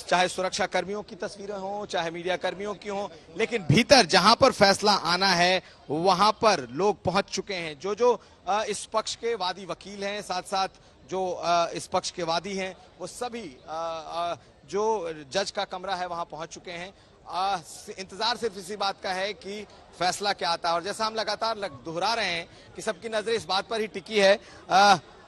Speaker 4: चाहे सुरक्षा कर्मियों की तस्वीरें हों, चाहे मीडिया कर्मियों की हों, लेकिन भीतर जहां पर फैसला आना है वहां पर लोग पहुंच चुके हैं। जो इस पक्ष के वादी वकील हैं, साथ साथ जो इस पक्ष के वादी हैं, वो सभी जो जज का कमरा है वहां पहुंच चुके हैं। इंतजार सिर्फ इसी बात का है कि फैसला क्या आता है। और जैसा हम लगातार दोहरा रहे हैं कि सबकी नजर इस बात पर ही टिकी है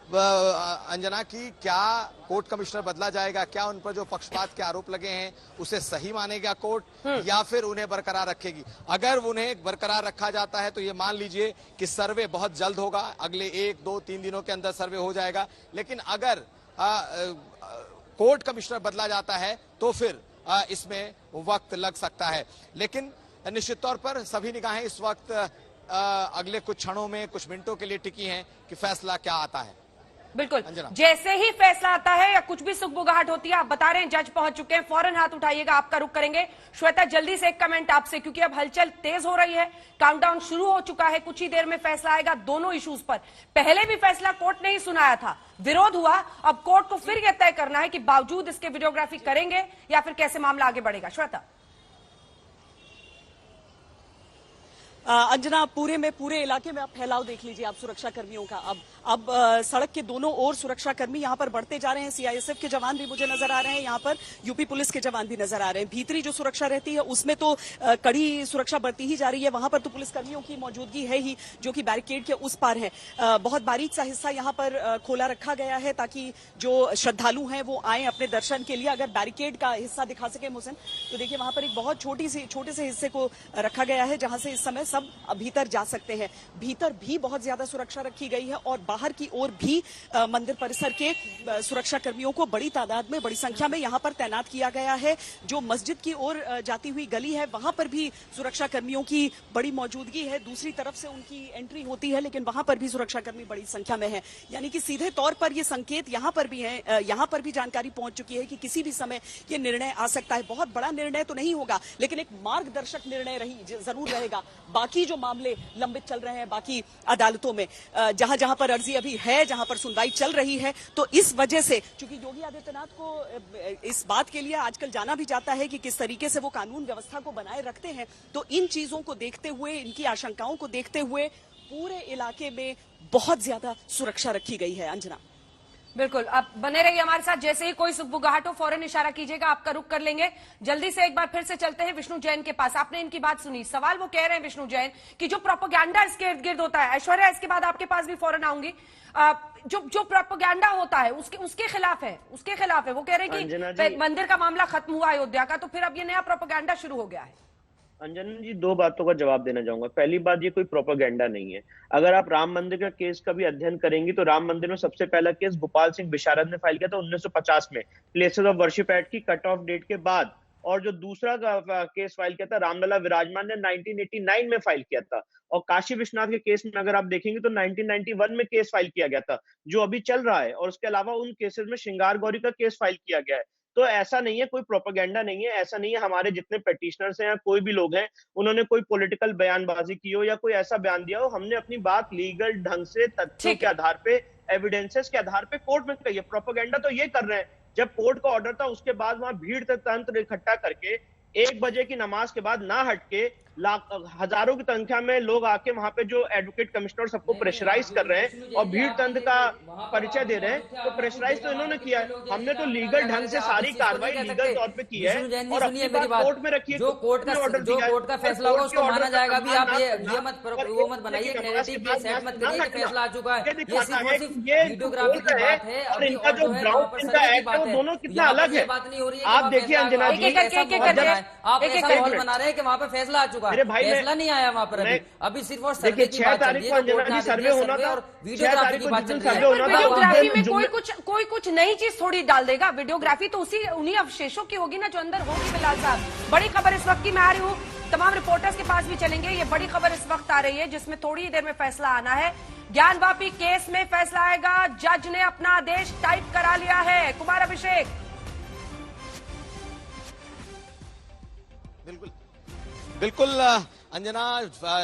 Speaker 4: अंजना की क्या कोर्ट कमिश्नर बदला जाएगा, क्या उन पर जो पक्षपात के आरोप लगे हैं उसे सही मानेगा कोर्ट या फिर उन्हें बरकरार रखेगी। अगर उन्हें बरकरार रखा जाता है तो ये मान लीजिए कि सर्वे बहुत जल्द होगा, अगले 1, 2, 3 दिनों के अंदर सर्वे हो जाएगा। लेकिन अगर कोर्ट कमिश्नर बदला जाता है तो फिर इसमें वक्त लग सकता है। लेकिन निश्चित तौर पर सभी निगाहें इस वक्त अगले कुछ क्षणों में, कुछ मिनटों के लिए टिकी हैं कि फैसला क्या आता है।
Speaker 1: बिल्कुल, जैसे ही फैसला आता है या कुछ भी सुगबुगाहट होती है, आप बता रहे हैं जज पहुंच चुके हैं, फौरन हाथ उठाइएगा, आपका रुख करेंगे। श्वेता, जल्दी से एक कमेंट आपसे, क्योंकि अब हलचल तेज हो रही है, काउंटडाउन शुरू हो चुका है, कुछ ही देर में फैसला आएगा दोनों इश्यूज पर। पहले भी फैसला कोर्ट ने ही सुनाया था, विरोध हुआ, अब कोर्ट को फिर यह तय करना है कि बावजूद इसके वीडियोग्राफी करेंगे या फिर कैसे मामला आगे बढ़ेगा। श्वेता।
Speaker 3: अंजना, पूरे इलाके में आप फैलाव देख लीजिए आप सुरक्षा कर्मियों का। अब सड़क के दोनों ओर सुरक्षा कर्मी यहां पर बढ़ते जा रहे हैं। सीआईएसएफ के जवान भी मुझे नजर आ रहे हैं, यहां पर यूपी पुलिस के जवान भी नजर आ रहे हैं। भीतरी जो सुरक्षा रहती है उसमें तो कड़ी सुरक्षा बढ़ती ही जा रही है, वहां पर तो पुलिस कर्मियों की मौजूदगी है ही, जो कि बैरिकेड के उस पार है। बहुत बारीक सा हिस्सा यहां पर खोला रखा गया है ताकि जो श्रद्धालु हैं वो आए अपने दर्शन के लिए। अगर बैरिकेड का हिस्सा दिखा सके मोहसिन, तो देखिए वहां पर एक बहुत छोटे से हिस्से को रखा गया है जहां से इस समय सब भीतर जा सकते हैं। भीतर भी बहुत ज्यादा सुरक्षा रखी गई है और बाहर की ओर भी मंदिर परिसर के सुरक्षा कर्मियों को बड़ी तादाद में, बड़ी संख्या में यहां पर तैनात किया गया है। जो मस्जिद की ओर जाती हुई गली है वहां पर भी सुरक्षा कर्मियों की बड़ी मौजूदगी है। दूसरी तरफ से उनकी एंट्री होती है, लेकिन वहां पर भी सुरक्षा कर्मी बड़ी संख्या में है। यानी कि सीधे तौर पर ये संकेत यहां पर भी है, यहां पर भी जानकारी पहुंच चुकी है कि किसी भी समय ये निर्णय आ सकता है। बहुत बड़ा निर्णय तो नहीं होगा, लेकिन एक मार्गदर्शक निर्णय जरूर रहेगा। बाकी जो मामले लंबित चल रहे हैं बाकी अदालतों में, जहां जहां पर अर्जी अभी है, जहां पर सुनवाई चल रही है, तो इस वजह से चूंकि योगी आदित्यनाथ को इस बात के लिए आजकल जाना भी जाता है कि किस तरीके से वो कानून व्यवस्था को बनाए रखते हैं, तो इन चीजों को देखते हुए, इनकी आशंकाओं को देखते हुए पूरे इलाके में बहुत ज्यादा सुरक्षा रखी गई है। अंजना,
Speaker 1: बिल्कुल, आप बने रहिए हमारे साथ, जैसे ही कोई सुगबुगाहट हो फौरन इशारा कीजिएगा, आपका रुख कर लेंगे। जल्दी से एक बार फिर से चलते हैं विष्णु जैन के पास। आपने इनकी बात सुनी, सवाल वो कह रहे हैं विष्णु जैन कि जो प्रोपेगेंडा इसके इर्द गिर्द होता है, ऐश्वर्या इसके बाद आपके पास भी फौरन आऊंगी, जो प्रोपेगेंडा होता है उसके खिलाफ है, वो कह रहे हैं कि मंदिर का मामला खत्म हुआ अयोध्या का, तो फिर अब ये नया प्रोपेगेंडा शुरू हो गया है।
Speaker 9: अंजना जी, 2 बातों का जवाब देना चाहूंगा। पहली बात, ये कोई प्रोपेगेंडा नहीं है। अगर आप राम मंदिर का केस का भी अध्ययन करेंगे तो राम मंदिर में सबसे पहला केस गोपाल सिंह विशारद ने फाइल किया था 1950 में, प्लेसेस ऑफ वर्शिप एक्ट की कट ऑफ डेट के बाद। और जो दूसरा केस फाइल किया था रामलला विराजमान ने 1989 में फाइल किया था। और काशी विश्वनाथ के केस में अगर आप देखेंगे तो 1991 में केस फाइल किया गया था, जो अभी चल रहा है। और उसके अलावा उन केसेस में श्रृंगार गौरी का केस फाइल किया गया है। तो ऐसा नहीं है, कोई प्रोपेगेंडा नहीं है, ऐसा नहीं है हमारे जितने पेटिशनर्स हैं या कोई भी लोग हैं उन्होंने कोई पॉलिटिकल बयानबाजी की हो या कोई ऐसा बयान दिया हो। हमने अपनी बात लीगल ढंग से, तथ्यों के आधार पे, एविडेंसेस के आधार पे कोर्ट में कही है। प्रोपेगेंडा तो ये कर रहे हैं, जब कोर्ट का ऑर्डर था उसके बाद वहां भीड़ तंत्र इकट्ठा करके 1 बजे की नमाज के बाद ना हटके हजारों की संख्या में लोग आके वहां पे जो एडवोकेट कमिश्नर सबको प्रेशराइज कर रहे हैं और भीड़ तंत्र का परिचय दे रहे हैं, तो प्रेशराइज तो इन्होंने किया है। हमने तो लीगल ढंग से सारी कार्रवाई लीगल तौर पे की है और अपनी बात कोर्ट में रखी है।
Speaker 10: जो कोर्ट का फैसला होगा उसको माना जाएगा। अभी आप ये मत बनाइए, नैरेटिव सेट मत करिए कि फैसला आ चुका है। ये सिर्फ वीडियोग्राफी की बात है
Speaker 9: और इनका जो ग्राउंड इनका एक्ट है वो दोनों कितना अलग है।
Speaker 10: बात नहीं हो रही है।
Speaker 9: आप देखिए अंजना जी,
Speaker 10: आप ऐसा माहौल बना रहे हैं कि वहां पे फैसला आ चुका होगा।
Speaker 9: मेरे भाई
Speaker 10: फैसला नहीं आया वहां पर अभी सिर्फ और सर्वे की बात चल रही है,
Speaker 9: सर्वे होना था
Speaker 10: और वीडियोग्राफी की बात चल रही है।
Speaker 1: वीडियोग्राफी में कोई कुछ नई चीज थोड़ी डाल देगा। वीडियोग्राफी तो उन्हीं अवशेषों की होगी ना जो अंदर होगी। बिलाल साहब, बड़ी खबर इस वक्त की मैं आ रही हूँ, तमाम रिपोर्टर्स के पास भी चलेंगे। ये बड़ी खबर इस वक्त आ रही है जिसमें थोड़ी ही देर में फैसला आना है। ज्ञानवापी केस में फैसला आएगा। जज ने अपना आदेश टाइप करा लिया है। कुमार अभिषेक,
Speaker 4: बिल्कुल अंजना,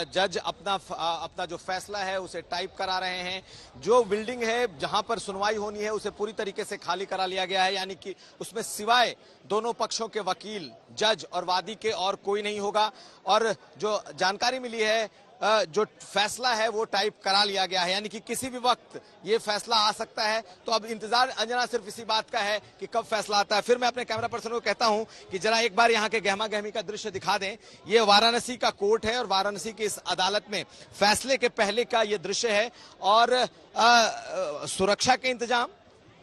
Speaker 4: जज अपना जो फैसला है उसे टाइप करा रहे हैं। जो बिल्डिंग है जहां पर सुनवाई होनी है उसे पूरी तरीके से खाली करा लिया गया है, यानी कि उसमें सिवाय दोनों पक्षों के वकील, जज और वादी के और कोई नहीं होगा। और जो जानकारी मिली है, जो फैसला है वो टाइप करा लिया गया है, यानी कि किसी भी वक्त ये फैसला आ सकता है। तो अब इंतजार अंजना सिर्फ इसी बात का है कि कब फैसला आता है। फिर मैं अपने कैमरा पर्सन को कहता हूं कि जरा एक बार यहाँ के गहमा गहमी का दृश्य दिखा दें। ये वाराणसी का कोर्ट है और वाराणसी की इस अदालत में फैसले के पहले का ये दृश्य है। और सुरक्षा के इंतजाम,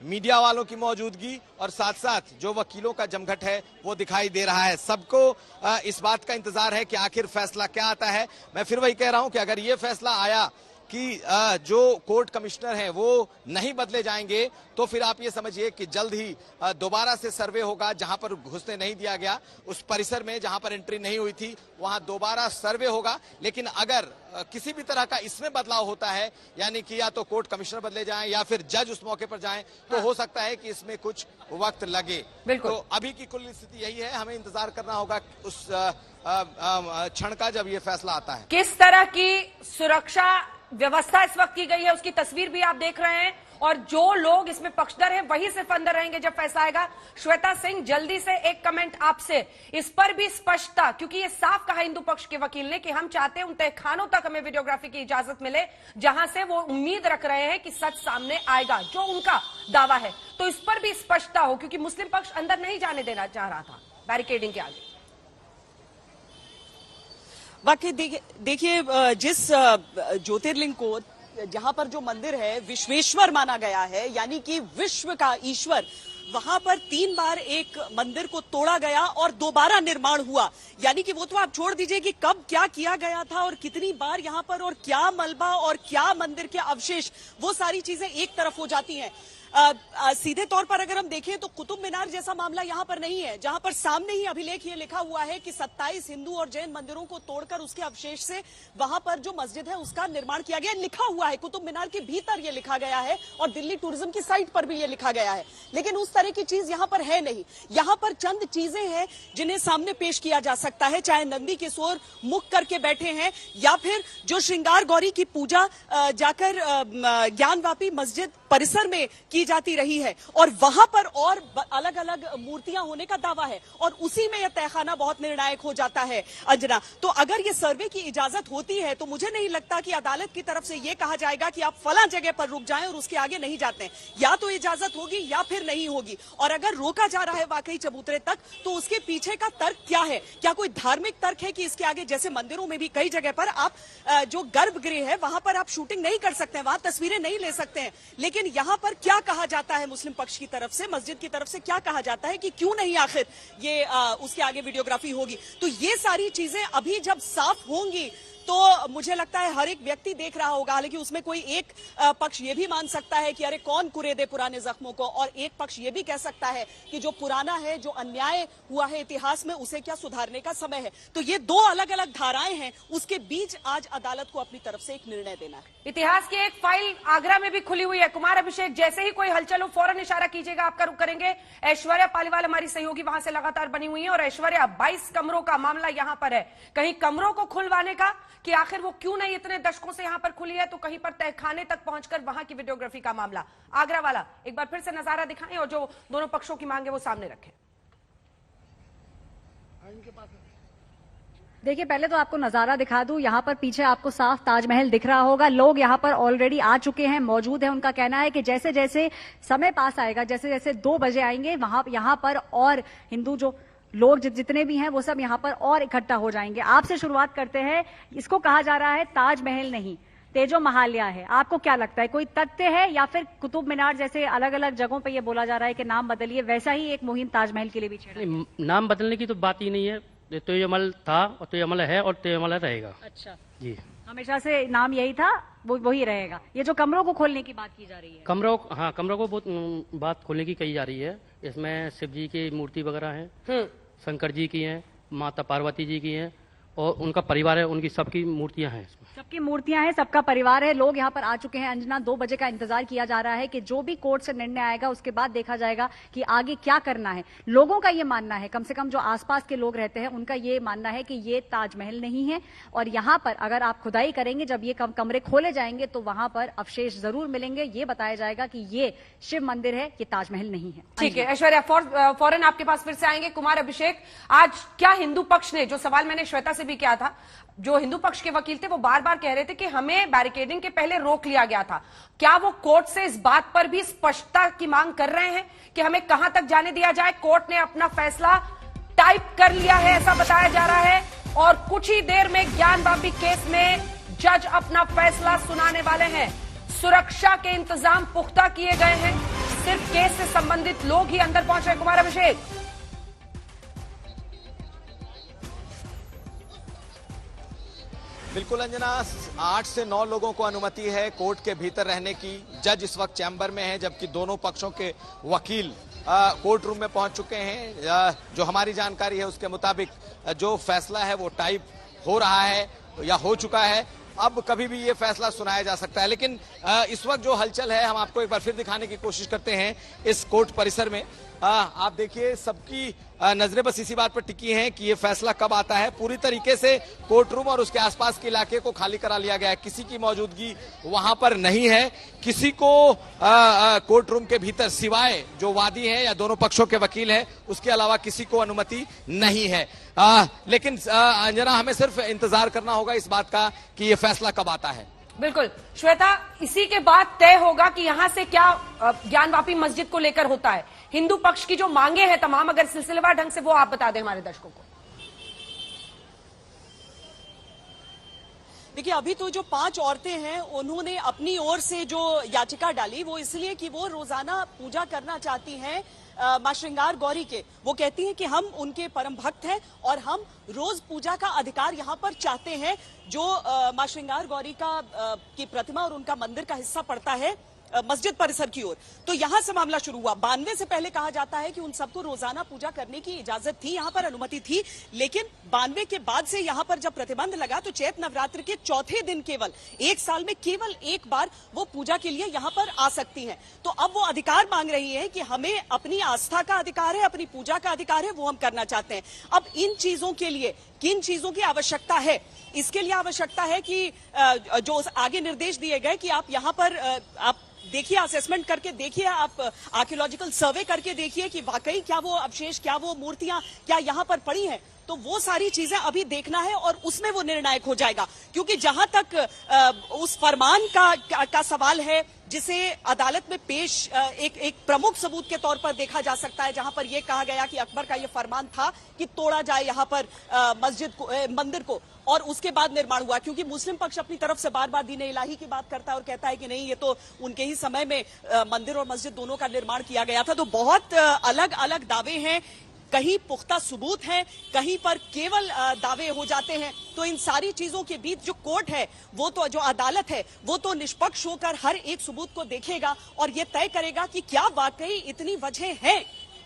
Speaker 4: मीडिया वालों की मौजूदगी और साथ साथ जो वकीलों का जमघट है वो दिखाई दे रहा है। सबको इस बात का इंतजार है कि आखिर फैसला क्या आता है। मैं फिर वही कह रहा हूं कि अगर ये फैसला आया कि जो कोर्ट कमिश्नर हैं वो नहीं बदले जाएंगे तो फिर आप ये समझिए कि जल्द ही दोबारा से सर्वे होगा। जहां पर घुसने नहीं दिया गया, उस परिसर में जहां पर एंट्री नहीं हुई थी, वहां दोबारा सर्वे होगा। लेकिन अगर किसी भी तरह का इसमें बदलाव होता है, यानी कि या तो कोर्ट कमिश्नर बदले जाएं या फिर जज उस मौके पर जाएं, तो हो सकता है कि इसमें कुछ वक्त लगे। तो अभी की कुल स्थिति यही है, हमें इंतजार करना होगा उस क्षण का जब ये फैसला आता है।
Speaker 1: किस तरह की सुरक्षा व्यवस्था इस वक्त की गई है उसकी तस्वीर भी आप देख रहे हैं। और जो लोग इसमें पक्षधर हैं वही सिर्फ अंदर रहेंगे जब फैसला आएगा। श्वेता सिंह, जल्दी से एक कमेंट आपसे, इस पर भी स्पष्टता, क्योंकि ये साफ कहा हिंदू पक्ष के वकील ने कि हम चाहते हैं उन तहखानों तक हमें वीडियोग्राफी की इजाजत मिले जहां से वो उम्मीद रख रहे हैं कि सच सामने आएगा, जो उनका दावा है। तो इस पर भी स्पष्टता हो, क्योंकि मुस्लिम पक्ष अंदर नहीं जाने देना चाह रहा था बैरिकेडिंग के आगे।
Speaker 3: वाकई देखिए, जिस ज्योतिर्लिंग को जहां पर जो मंदिर है विश्वेश्वर माना गया है, यानी कि विश्व का ईश्वर, वहां पर 3 बार एक मंदिर को तोड़ा गया और दोबारा निर्माण हुआ। यानी कि वो तो आप छोड़ दीजिए कि कब क्या किया गया था और कितनी बार यहां पर, और क्या मलबा और क्या मंदिर के अवशेष, वो सारी चीजें एक तरफ हो जाती हैं। सीधे तौर पर अगर हम देखें तो कुतुब मीनार जैसा मामला यहां पर नहीं है, जहां पर सामने ही अभिलेख ये लिखा हुआ है कि 27 हिंदू और जैन मंदिरों को तोड़कर उसके अवशेष से वहां पर जो मस्जिद है उसका निर्माण किया गया। लिखा हुआ है, कुतुब मीनार के भीतर ये लिखा गया है और दिल्ली टूरिज्म की साइट पर भी ये लिखा गया है। लेकिन उस तरह की चीज यहां पर है नहीं। यहां पर चंद चीजें हैं जिन्हें सामने पेश किया जा सकता है, चाहे नंदी किशोर मुख करके बैठे हैं या फिर जो श्रृंगार गौरी की पूजा जाकर ज्ञानवापी मस्जिद परिसर में की जाती रही है, और वहां पर और अलग अलग मूर्तियां होने का दावा है, और उसी में यह तहखाना बहुत निर्णायक हो जाता है। अंजना, तो अगर ये सर्वे की इजाजत होती है तो मुझे नहीं लगता कि अदालत की तरफ से यह कहा जाएगा कि आप फला जगह पर रुक जाएं और उसके आगे नहीं जाते हैं। या तो इजाजत होगी या फिर नहीं होगी। और अगर रोका जा रहा है वाकई चबूतरे तक, तो उसके पीछे का तर्क क्या है? क्या कोई धार्मिक तर्क है कि इसके आगे, जैसे मंदिरों में भी कई जगह पर आप जो गर्भगृह है वहां पर आप शूटिंग नहीं कर सकते हैं, वहां तस्वीरें नहीं ले सकते हैं, लेकिन यहां पर क्या कहा जाता है मुस्लिम पक्ष की तरफ से, मस्जिद की तरफ से क्या कहा जाता है कि क्यों नहीं आखिर ये उसके आगे वीडियोग्राफी होगी? तो ये सारी चीजें अभी जब साफ होंगी तो मुझे लगता है हर एक व्यक्ति देख रहा होगा। हालांकि उसमें कोई एक पक्ष ये भी मान सकता है कि अरे कौन कुरेदे पुराने जख्मों को, और एक पक्ष ये भी कह सकता है कि जो पुराना है, जो अन्याय हुआ है इतिहास में, उसे क्या सुधारने का समय है। तो ये 2 अलग अलग धाराएं हैं, उसके बीच आज अदालत को अपनी तरफ से एक निर्णय देना है।
Speaker 1: इतिहास की एक फाइल आगरा में भी खुली हुई है। कुमार अभिषेक, जैसे ही कोई हलचल हो फौरन इशारा कीजिएगा, आपका रुख करेंगे। ऐश्वर्या पालीवाल हमारी सहयोगी वहां से लगातार बनी हुई है। और ऐश्वर्या, 22 कमरों का मामला यहां पर है, कहीं कमरों को खुलवाने का कि आखिर वो क्यों नहीं इतने दशकों से यहां पर खुली है, तो कहीं पर तहखाने तक पहुंचकर वहां की वीडियोग्राफी का मामला। आगरा वाला एक बार फिर से नजारा दिखाएं और जो दोनों पक्षों की मांग है वो सामने रखें।
Speaker 6: देखिए, पहले तो आपको नजारा दिखा दूं, यहाँ पर पीछे आपको साफ ताजमहल दिख रहा होगा। लोग यहाँ पर ऑलरेडी आ चुके हैं, मौजूद हैं। उनका कहना है कि जैसे जैसे समय पास आएगा, जैसे जैसे 2 बजे आएंगे, यहाँ पर और हिंदू जो लोग जितने भी हैं वो सब यहाँ पर और इकट्ठा हो जाएंगे। आपसे शुरुआत करते हैं। इसको कहा जा रहा है ताजमहल नहीं, तेजो महाल्या है। आपको क्या लगता है, कोई तथ्य है या फिर कुतुब मीनार जैसे अलग अलग जगहों पे ये बोला जा रहा है कि नाम बदलिए, वैसा ही एक मुहिम ताजमहल के लिए भी छेड़ा?
Speaker 11: नाम बदलने की तो बात ही नहीं है। तय अमल था और तय अमल है और तय अमल रहेगा।
Speaker 6: अच्छा
Speaker 11: जी,
Speaker 6: हमेशा से नाम यही था, वो वही रहेगा। ये जो कमरों को खोलने की बात की जा रही है,
Speaker 11: कमरों को बहुत बात खोलने की कही जा रही है। इसमें शिव जी की मूर्ति वगैरह है, शंकर जी की हैं, माता पार्वती जी की हैं और उनका परिवार है, उनकी सबकी मूर्तियां हैं।
Speaker 6: सबकी मूर्तियां हैं, सबका परिवार है। लोग यहाँ पर आ चुके हैं। अंजना, 2 बजे का इंतजार किया जा रहा है कि जो भी कोर्ट से निर्णय आएगा उसके बाद देखा जाएगा कि आगे क्या करना है। लोगों का ये मानना है, कम से कम जो आसपास के लोग रहते हैं उनका ये मानना है कि ये ताजमहल नहीं है और यहाँ पर अगर आप खुदाई करेंगे, जब ये कमरे खोले जाएंगे तो वहां पर अवशेष जरूर मिलेंगे। ये बताया जाएगा कि ये शिव मंदिर है, ये ताजमहल नहीं है।
Speaker 1: ठीक है ऐश्वर्या, फौरन आपके पास फिर से आएंगे। कुमार अभिषेक, आज क्या हिंदू पक्ष ने, जो सवाल मैंने श्वेता से भी किया था, जो हिंदू पक्ष के वकील थे वो बार बार कह रहे थे कि हमें बैरिकेडिंग के पहले रोक लिया गया था, क्या वो कोर्ट से इस बात पर भी स्पष्टता की मांग कर रहे हैं कि हमें कहां तक जाने दिया जाए? कोर्ट ने अपना फैसला टाइप कर लिया है ऐसा बताया जा रहा है और कुछ ही देर में ज्ञानवापी केस में जज अपना फैसला सुनाने वाले हैं। सुरक्षा के इंतजाम पुख्ता किए गए हैं, सिर्फ केस से संबंधित लोग ही अंदर पहुंच रहे। कुमार अभिषेक,
Speaker 4: बिल्कुल अंजना, 8 से 9 लोगों को अनुमति है कोर्ट के भीतर रहने की। जज इस वक्त चैम्बर में है, जबकि दोनों पक्षों के वकील कोर्ट रूम में पहुंच चुके हैं। जो हमारी जानकारी है उसके मुताबिक जो फैसला है वो टाइप हो रहा है या हो चुका है। अब कभी भी ये फैसला सुनाया जा सकता है, लेकिन इस वक्त जो हलचल है हम आपको एक बार फिर दिखाने की कोशिश करते हैं इस कोर्ट परिसर में। आप देखिए, सबकी नजरें बस इसी बात पर टिकी हैं कि ये फैसला कब आता है। पूरी तरीके से कोर्ट रूम और उसके आसपास के इलाके को खाली करा लिया गया है, किसी की मौजूदगी वहां पर नहीं है। किसी को कोर्ट रूम के भीतर सिवाय जो वादी हैं या दोनों पक्षों के वकील हैं उसके अलावा किसी को अनुमति नहीं है। लेकिन अंजना, हमें सिर्फ इंतजार करना होगा इस बात का कि ये फैसला कब आता है।
Speaker 1: बिल्कुल श्वेता, इसी के बाद तय होगा कि यहां से क्या ज्ञानवापी मस्जिद को लेकर होता है। हिंदू पक्ष की जो मांगे हैं तमाम, अगर सिलसिलेवार ढंग से वो आप बता दें हमारे दर्शकों को।
Speaker 3: देखिए, अभी तो जो 5 औरतें हैं उन्होंने अपनी ओर से जो याचिका डाली वो इसलिए कि वो रोजाना पूजा करना चाहती हैं मां श्रृंगार गौरी के। वो कहती हैं कि हम उनके परम भक्त हैं और हम रोज पूजा का अधिकार यहाँ पर चाहते हैं। जो मां श्रृंगार गौरी की प्रतिमा और उनका मंदिर का हिस्सा पड़ता है मस्जिद परिसर की ओर, तो यहां से मामला शुरू हुआ। 92 से पहले कहा जाता है कि उन सबको रोजाना पूजा करने की इजाजत थी, यहां पर अनुमति थी, लेकिन 92 के बाद से यहां पर जब प्रतिबंध लगा तो चैत नवरात्र के चौथे दिन केवल 1 साल में केवल 1 बार वो पूजा के लिए यहां पर आ सकती हैं। तो अब वो अधिकार मांग रही है कि हमें अपनी आस्था का अधिकार है, अपनी पूजा का अधिकार है, वो हम करना चाहते हैं। अब इन चीजों के लिए किन चीजों की आवश्यकता है? इसके लिए आवश्यकता है कि जो आगे निर्देश दिए गए कि आप यहाँ पर आप देखिए, असेसमेंट करके देखिए, आप आर्कियोलॉजिकल सर्वे करके देखिए कि वाकई क्या वो अवशेष, क्या वो मूर्तियां क्या यहाँ पर पड़ी हैं। तो वो सारी चीजें अभी देखना है और उसमें वो निर्णायक हो जाएगा। क्योंकि जहां तक उस फरमान का सवाल है जिसे अदालत में पेश एक प्रमुख सबूत के तौर पर देखा जा सकता है, जहां पर यह कहा गया कि अकबर का यह फरमान था कि तोड़ा जाए यहां पर मंदिर को, और उसके बाद निर्माण हुआ। क्योंकि मुस्लिम पक्ष अपनी तरफ से बार बार दीन इलाही की बात करता है और कहता है कि नहीं, ये तो उनके ही समय में मंदिर और मस्जिद दोनों का निर्माण किया गया था। तो बहुत अलग अलग दावे हैं, कहीं पुख्ता सबूत हैं, कहीं पर केवल दावे हो जाते हैं। तो इन सारी चीजों के बीच जो कोर्ट है, वो तो जो अदालत है, वो तो निष्पक्ष होकर हर एक सबूत को देखेगा और ये तय करेगा कि क्या वाकई इतनी वजह है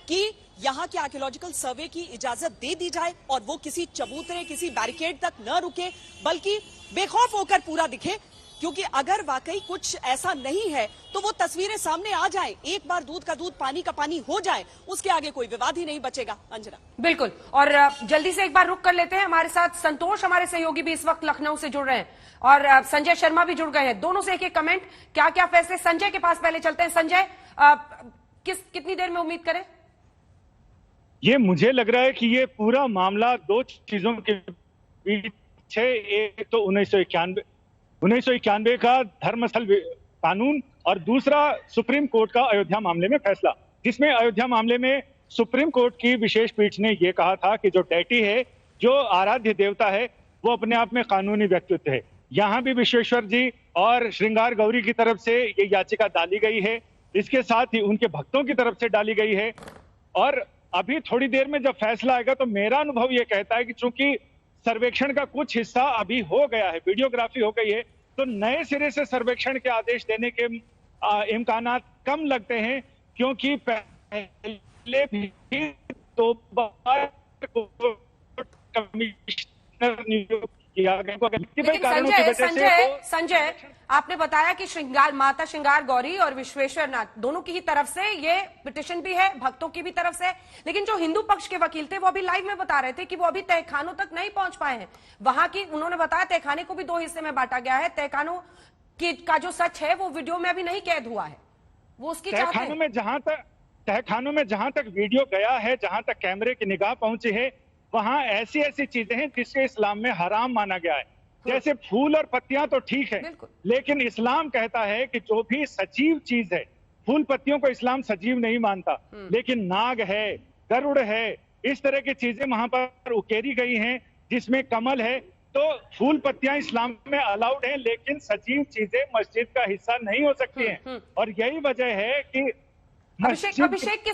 Speaker 3: कि यहाँ के आर्कियोलॉजिकल सर्वे की इजाजत दे दी जाए और वो किसी चबूतरे, किसी बैरिकेड तक न रुके, बल्कि बेखौफ होकर पूरा दिखे। क्योंकि अगर वाकई कुछ ऐसा नहीं है तो वो तस्वीरें सामने आ जाए, एक बार दूध का दूध पानी का पानी हो जाए, उसके आगे कोई विवाद ही नहीं बचेगा। अंजना,
Speaker 1: बिल्कुल। और जल्दी से एक बार रुक कर लेते हैं, हमारे साथ संतोष हमारे सहयोगी भी इस वक्त लखनऊ से जुड़ रहे हैं और संजय शर्मा भी जुड़ गए हैं। दोनों से एक कमेंट, क्या क्या फैसले। संजय के पास पहले चलते हैं। संजय, कितनी देर में उम्मीद करें?
Speaker 12: ये मुझे लग रहा है कि ये पूरा मामला 2 चीजों के बीच है। एक तो 1991 का धर्मस्थल कानून और दूसरा सुप्रीम कोर्ट का अयोध्या मामले में फैसला, जिसमें अयोध्या मामले में सुप्रीम कोर्ट की विशेष पीठ ने यह कहा था कि जो डैटी है, जो आराध्य देवता है, वो अपने आप में कानूनी व्यक्तित्व है। यहाँ भी विश्वेश्वर जी और श्रृंगार गौरी की तरफ से ये याचिका डाली गई है, इसके साथ ही उनके भक्तों की तरफ से डाली गई है। और अभी थोड़ी देर में जब फैसला आएगा तो मेरा अनुभव ये कहता है कि चूंकि सर्वेक्षण का कुछ हिस्सा अभी हो गया है, वीडियोग्राफी हो गई है, तो नए सिरे से सर्वेक्षण के आदेश देने के इम्कानात कम लगते हैं, क्योंकि पहले भी तो बार कमिश्नर नियुक्त किया गया।
Speaker 1: संजय, आपने बताया कि माता श्रृंगार गौरी और विश्वेश्वर नाथ दोनों की ही तरफ से ये पिटिशन भी है, भक्तों की भी तरफ से, लेकिन जो हिंदू पक्ष के वकील थे वो अभी लाइव में बता रहे थे कि वो अभी तहखानों तक नहीं पहुंच पाए हैं। वहां की उन्होंने बताया तहखाने को भी 2 हिस्से में बांटा गया है, तहखानों का जो सच है वो वीडियो में अभी नहीं कैद हुआ है, वो उसकी
Speaker 12: तहखानों में जहां तक वीडियो गया है, जहां तक कैमरे की निगाह पहुंची है, वहां ऐसी ऐसी चीजें हैं जिससे इस्लाम में हराम माना गया है। जैसे फूल और पत्तियां तो ठीक है, लेकिन इस्लाम कहता है कि जो भी सजीव चीज है, फूल पत्तियों को इस्लाम सजीव नहीं मानता, लेकिन नाग है, गरुड़ है, इस तरह की चीजें वहां पर उकेरी गई हैं जिसमें कमल है। तो फूल पत्तियां इस्लाम में अलाउड हैं, लेकिन सजीव चीजें मस्जिद का हिस्सा नहीं हो सकती हैं। और यही वजह है कि
Speaker 1: अभिषेक के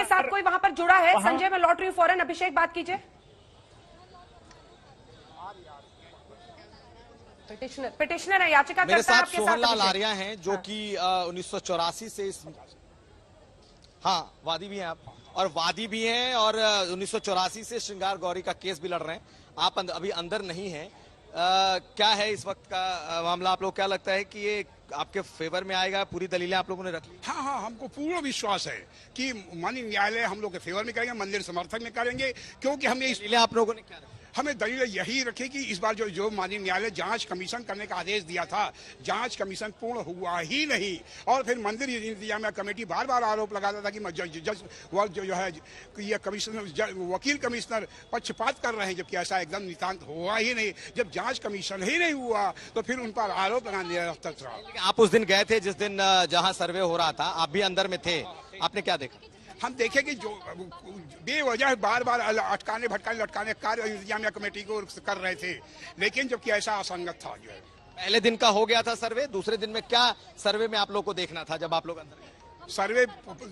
Speaker 1: साथ कोई वहां पर जुड़ा है। संजय, मैं लौट रही हूँ फौरन। अभिषेक, बात कीजिए। पिटिशनर है, याचिका
Speaker 4: मेरे
Speaker 1: करता है
Speaker 4: साथ
Speaker 1: आपके साथ
Speaker 4: सोहनलाल आर्या हैं, जो कि 1984 से वादी भी हैं आप, और वादी भी हैं, और 1984 से श्रृंगार गौरी का केस भी लड़ रहे हैं। आप अभी अंदर नहीं हैं, क्या है इस वक्त का मामला? आप लोग क्या लगता है कि ये आपके फेवर में आएगा? पूरी दलीलें आप लोगों ने रख ली?
Speaker 13: हाँ, हमको पूर्ण विश्वास है कि माननीय न्यायालय हम लोग के फेवर में करेंगे, मंदिर समर्थन में करेंगे, क्योंकि हमने
Speaker 4: दलीलें आप लोगों ने क्या
Speaker 13: हमें दलील यही रखे कि इस बार जो माननीय न्यायालय जांच कमीशन करने का आदेश दिया था, जांच कमीशन पूर्ण हुआ ही नहीं। और फिर मंदिर इंतजामिया कमेटी बार बार आरोप लगाता था कि जो है ये कमिश्नर, वकील कमिश्नर पक्षपात कर रहे हैं, जबकि ऐसा एकदम नितांत हुआ ही नहीं। जब जांच कमीशन ही नहीं हुआ तो फिर उन पर आरोप लगाने रहा।
Speaker 4: आप उस दिन गए थे जिस दिन जहां सर्वे हो रहा था, आप भी अंदर में थे, आपने क्या देखा?
Speaker 13: हम देखे कि जो बेवजह बार बार अटकाने भटकाने लटकाने कार्य इंतजामिया कमेटी को कर रहे थे, लेकिन जबकि ऐसा असंगत था। जो है
Speaker 4: पहले दिन का हो गया था सर्वे, दूसरे दिन में क्या सर्वे में आप लोग को देखना था जब आप लोग अंदर गए?
Speaker 13: सर्वे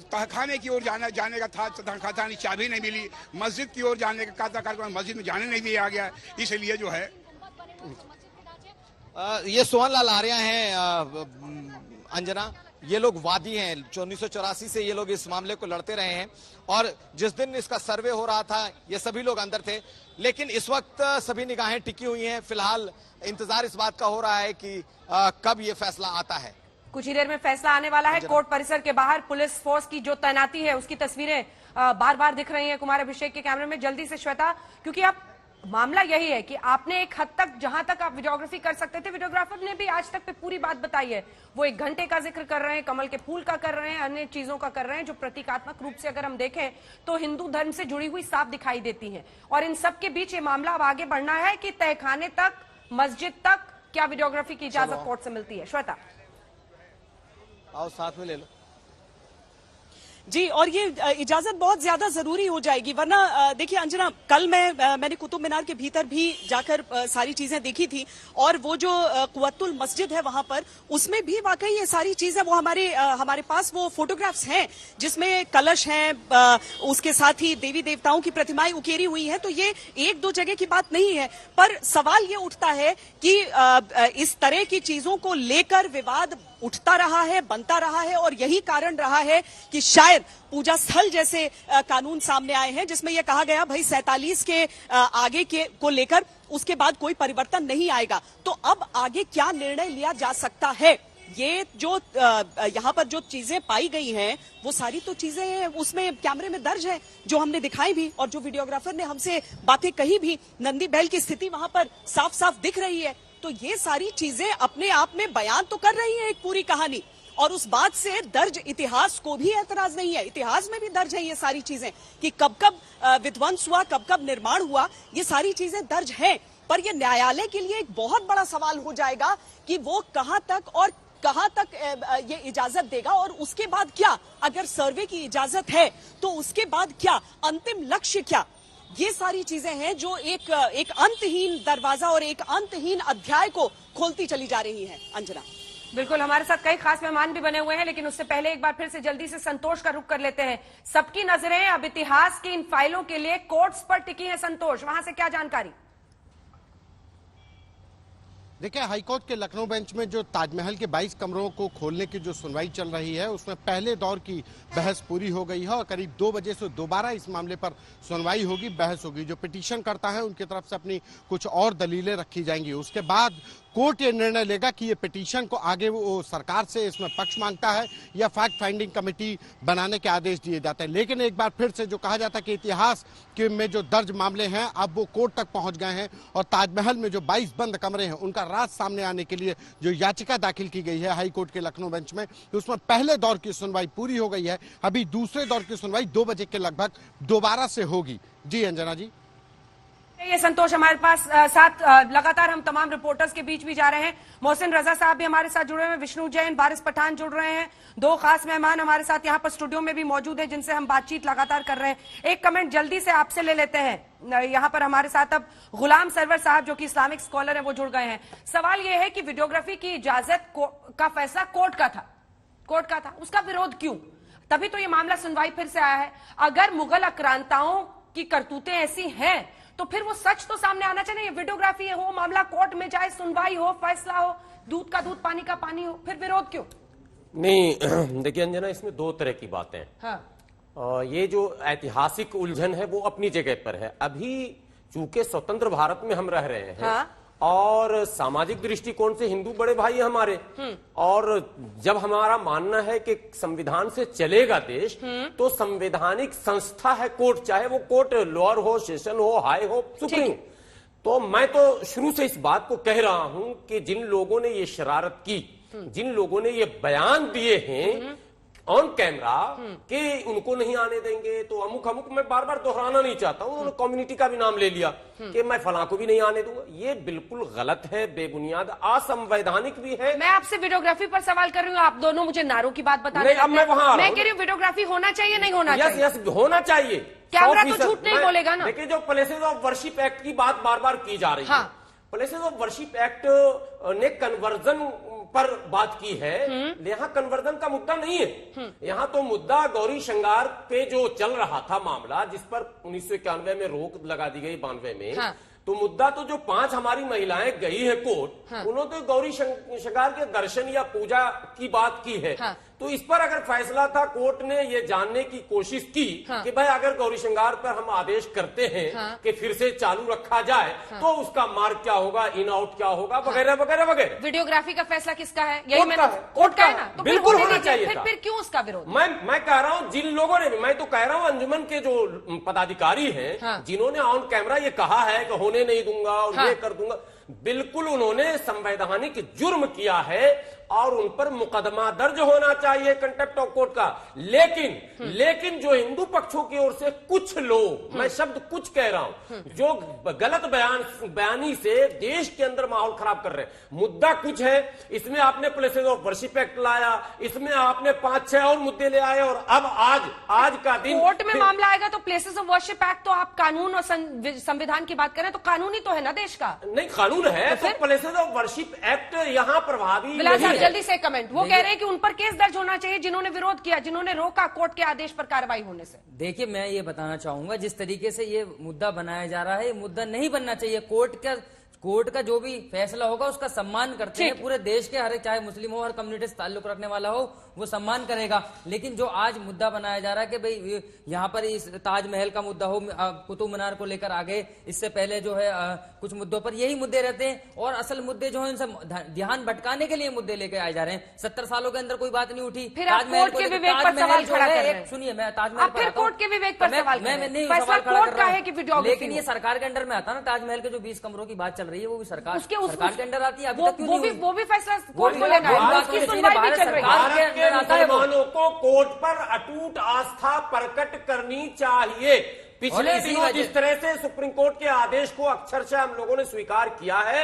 Speaker 13: तहखाने की ओर जाने का था, तहखाने की चाबी नहीं मिली। मस्जिद की ओर जाने का था, मस्जिद में जाने नहीं दिया गया, इसलिए जो है।
Speaker 4: ये सोहनलाल आर्या हैं, अंजना, ये लोग वादी हैं, 1984 से ये लोग इस मामले को लड़ते रहे हैं, और जिस दिन इसका सर्वे हो रहा था ये सभी लोग अंदर थे। लेकिन इस वक्त सभी निगाहें टिकी हुई हैं। फिलहाल इंतजार इस बात का हो रहा है कि कब ये फैसला आता है।
Speaker 1: कुछ ही देर में फैसला आने वाला है। कोर्ट परिसर के बाहर पुलिस फोर्स की जो तैनाती है उसकी तस्वीरें बार बार दिख रही हैं कुमार अभिषेक के कैमरे में। जल्दी से श्वेता, क्योंकि आप मामला यही है कि आपने एक हद तक जहां तक आप वीडियोग्राफी कर सकते थे, वीडियोग्राफर ने भी आज तक पे पूरी बात बताई है। वो 1 घंटे का जिक्र कर रहे हैं, कमल के फूल का कर रहे हैं, अन्य चीजों का कर रहे हैं जो प्रतीकात्मक रूप से अगर हम देखें तो हिंदू धर्म से जुड़ी हुई साफ दिखाई देती हैं। और इन सब के बीच ये मामला अब आगे बढ़ना है कि तहखाने तक, मस्जिद तक क्या वीडियोग्राफी की इजाजत कोर्ट से मिलती है। श्वेता,
Speaker 4: आओ साथ में ले लो।
Speaker 3: जी, और ये इजाजत बहुत ज्यादा जरूरी हो जाएगी, वरना देखिए अंजना, कल मैंने कुतुब मीनार के भीतर भी जाकर सारी चीजें देखी थी, और वो जो कुव्वतुल मस्जिद है वहां पर, उसमें भी वाकई ये सारी चीजें, वो हमारे पास वो फोटोग्राफ्स हैं जिसमें कलश हैं, उसके साथ ही देवी देवताओं की प्रतिमाएं उकेरी हुई हैं। तो ये 1-2 जगह की बात नहीं है, पर सवाल ये उठता है कि इस तरह की चीजों को लेकर विवाद उठता रहा है, बनता रहा है, और यही कारण रहा है कि शायद पूजा स्थल जैसे कानून सामने आए हैं जिसमें यह कहा गया भाई 47 के आगे के को लेकर उसके बाद कोई परिवर्तन नहीं आएगा। तो अब आगे क्या निर्णय लिया जा सकता है? ये जो यहाँ पर जो चीजें पाई गई हैं वो सारी तो चीजें उसमें कैमरे में दर्ज है, जो हमने दिखाई भी, और जो वीडियोग्राफर ने हमसे बातें कही भी। नंदी बैल की स्थिति वहां पर साफ साफ दिख रही है। तो ये सारी चीजें अपने आप में बयान तो कर रही है एक पूरी कहानी, और उस बात से दर्ज इतिहास को भी एतराज नहीं है। इतिहास में भी दर्ज है ये सारी चीजें कि कब कब विध्वंस हुआ, कब कब निर्माण हुआ, ये सारी चीजें दर्ज हैं। पर ये न्यायालय के लिए एक बहुत बड़ा सवाल हो जाएगा कि वो कहां तक और कहां तक ये इजाजत देगा, और उसके बाद क्या? अगर सर्वे की इजाजत है तो उसके बाद क्या? अंतिम लक्ष्य क्या? ये सारी चीजें हैं जो एक अंतहीन दरवाजा और एक अंतहीन अध्याय को खोलती चली जा रही हैं। अंजना,
Speaker 1: बिल्कुल, हमारे साथ कई खास मेहमान भी बने हुए हैं, लेकिन उससे पहले एक बार फिर से जल्दी से संतोष का रुख कर लेते हैं। सबकी नजरें अब इतिहास की इन फाइलों के लिए कोर्ट्स पर टिकी हैं। संतोष, वहां से क्या जानकारी?
Speaker 14: देखिए, हाईकोर्ट के लखनऊ बेंच में जो ताजमहल के 22 कमरों को खोलने की जो सुनवाई चल रही है, उसमें पहले दौर की बहस पूरी हो गई है और करीब 2 बजे से दोबारा इस मामले पर सुनवाई होगी, बहस होगी। जो पिटीशन करता है उनकी तरफ से अपनी कुछ और दलीलें रखी जाएंगी। उसके बाद कोर्ट ये निर्णय लेगा कि ये पिटीशन को आगे वो सरकार से इसमें पक्ष मांगता है या फैक्ट फाइंडिंग कमेटी बनाने के आदेश दिए जाते हैं। लेकिन एक बार फिर से जो कहा जाता है कि इतिहास के में जो दर्ज मामले हैं अब वो कोर्ट तक पहुंच गए हैं और ताजमहल में जो 22 बंद कमरे हैं उनका राज सामने आने के लिए जो याचिका दाखिल की गई है हाईकोर्ट के लखनऊ बेंच में, उसमें पहले दौर की सुनवाई पूरी हो गई है। अभी दूसरे दौर की सुनवाई 2 बजे के लगभग दोबारा से होगी। जी अंजना जी।
Speaker 1: ये संतोष हमारे पास साथ लगातार हम तमाम रिपोर्टर्स के बीच भी जा रहे हैं। मोहसिन रजा साहब भी हमारे साथ जुड़े हुए हैं, विष्णु जैन, बारिश पठान जुड़ रहे हैं। 2 खास मेहमान हमारे साथ यहाँ पर स्टूडियो में भी मौजूद हैं जिनसे हम बातचीत लगातार कर रहे हैं। एक कमेंट जल्दी से आपसे ले लेते हैं। यहाँ पर हमारे साथ अब गुलाम सरवर साहब जो कि इस्लामिक स्कॉलर है वो जुड़ गए हैं। सवाल ये है कि वीडियोग्राफी की इजाजत का फैसला कोर्ट का था, उसका विरोध क्यों? तभी तो ये मामला सुनवाई फिर से आया है। अगर मुगल आक्रांताओं की करतूतें ऐसी हैं तो फिर वो सच तो सामने आना चाहिए। वीडियोग्राफी हो, मामला कोर्ट में जाए, सुनवाई हो, फैसला हो, दूध का दूध पानी का पानी हो, फिर विरोध क्यों?
Speaker 15: नहीं, देखिए अंजना, इसमें 2 तरह की बातें हैं।
Speaker 1: हाँ।
Speaker 15: ये जो ऐतिहासिक उलझन है वो अपनी जगह पर है। अभी चूंकि स्वतंत्र भारत में हम रह रहे हैं,
Speaker 1: हाँ।
Speaker 15: और सामाजिक दृष्टिकोण से हिंदू बड़े भाई हैं हमारे, और जब हमारा मानना है कि संविधान से चलेगा देश, तो संवैधानिक संस्था है कोर्ट, चाहे वो कोर्ट लोअर हो, सेशन हो, हाई हो, सुप्रीम। तो मैं तो शुरू से इस बात को कह रहा हूं कि जिन लोगों ने ये शरारत की, जिन लोगों ने ये बयान दिए हैं ऑन कैमरा कि उनको नहीं आने देंगे, तो अमुक मैं बार बार दोहराना नहीं चाहता हूं, उन्होंने कम्युनिटी का भी नाम ले लिया कि मैं फलां को भी नहीं आने दूंगा। ये बिल्कुल गलत है, बेबुनियाद, असंवैधानिक भी है।
Speaker 1: मैं आपसे वीडियोग्राफी पर सवाल कर रही हूँ, आप दोनों मुझे नारों की बात बता रहे हैं।
Speaker 15: अब मैं वहां
Speaker 1: मैं कह रही हूँ वीडियोग्राफी होना चाहिए, नहीं होना चाहिए?
Speaker 15: यस, होना चाहिए।
Speaker 1: कैमरा तो झूठ नहीं बोलेगा ना।
Speaker 15: देखिए, जो प्लेसेस ऑफ वर्शिप एक्ट की बात बार बार की जा रही है, प्लेसेस ऑफ वर्शिप एक्ट ने कन्वर्जन पर बात की है। यहाँ कन्वर्जन का मुद्दा नहीं है। यहाँ तो मुद्दा गौरी श्रृंगार पे जो चल रहा था मामला, जिस पर 1991 में रोक लगा दी गई, 92 में, तो मुद्दा तो जो 5 हमारी महिलाएं गई है कोर्ट, उन्होंने तो गौरी श्रृंगार के दर्शन या पूजा की बात की है। तो इस पर अगर फैसला था, कोर्ट ने ये जानने की कोशिश की कि भाई अगर गौरी श्रृंगार पर हम आदेश करते हैं कि फिर से चालू रखा जाए, तो उसका मार्ग क्या होगा, इन आउट क्या होगा, वगैरह वगैरह वगैरह।
Speaker 1: वीडियोग्राफी का फैसला किसका है? यही कोर्ट का है ना? तो
Speaker 15: बिल्कुल होना चाहिए था।
Speaker 1: फिर क्यों उसका विरोध?
Speaker 15: मैं कह रहा हूं, जिन लोगों ने, मैं तो कह रहा हूं अंजुमन के जो पदाधिकारी हैं, जिन्होंने ऑन कैमरा ये कहा है कि होने नहीं दूंगा और ये कर दूंगा, बिल्कुल उन्होंने संवैधानिक जुर्म किया है और उन पर मुकदमा दर्ज होना चाहिए कंटेम्प्ट ऑफ कोर्ट का। लेकिन जो हिंदू पक्षों की ओर से कुछ लोग, मैं शब्द कुछ कह रहा हूं, जो गलत बयानी से देश के अंदर माहौल खराब कर रहे हैं। मुद्दा कुछ है, इसमें आपने प्लेसेस ऑफ वर्शिप एक्ट लाया, इसमें आपने 5-6 और मुद्दे ले आए, और अब आज का दिन
Speaker 1: कोर्ट में मामला आएगा तो प्लेसेस ऑफ वर्शिप एक्ट, तो आप कानून और संविधान की बात करें तो कानूनी तो है ना देश का?
Speaker 15: नहीं, कानून है तो प्लेसेस ऑफ वर्शिप एक्ट यहाँ प्रभावी।
Speaker 1: जल्दी से कमेंट। वो कह रहे हैं कि उन पर केस दर्ज होना चाहिए जिन्होंने विरोध किया, जिन्होंने रोका कोर्ट के आदेश पर कार्रवाई होने से।
Speaker 10: देखिए, मैं ये बताना चाहूंगा, जिस तरीके से ये मुद्दा बनाया जा रहा है, ये मुद्दा नहीं बनना चाहिए। कोर्ट का जो भी फैसला होगा उसका सम्मान करते हैं पूरे देश के, हर चाहे मुस्लिम हो, हर कम्युनिटी से ताल्लुक रखने वाला हो, वो सम्मान करेगा। लेकिन जो आज मुद्दा बनाया जा रहा है कि भाई यहाँ पर इस ताजमहल का मुद्दा हो, कुतुब मीनार को लेकर आगे, इससे पहले जो है कुछ मुद्दों पर यही मुद्दे रहते हैं, और असल मुद्दे जो है इनसे ध्यान भटकाने के लिए मुद्दे लेके आए जा रहे हैं। 70 सालों के अंदर कोई बात नहीं उठी।
Speaker 1: फिर ताजमहल के विवेक पर सवाल खड़ा कर रहे हैं।
Speaker 10: सुनिए, मैं ताजमहल
Speaker 1: पर कोर्ट के विवेक पर सवाल
Speaker 10: लेकिन ये सरकार के अंडर में आता ना। ताजमहल के जो 20 कमरों की बात चल रही है वो भी सरकार के अंडर आती है। अभी तक क्यों नहीं?
Speaker 1: वो भी फैसला कोर्ट को लेना है, उसकी सुनवाई भी चल रही है।
Speaker 15: मुसलमानों को कोर्ट पर अटूट आस्था प्रकट करनी चाहिए। पिछले दिनों जिस तरह से सुप्रीम कोर्ट के आदेश को अक्षरशः हम लोगों ने स्वीकार किया है,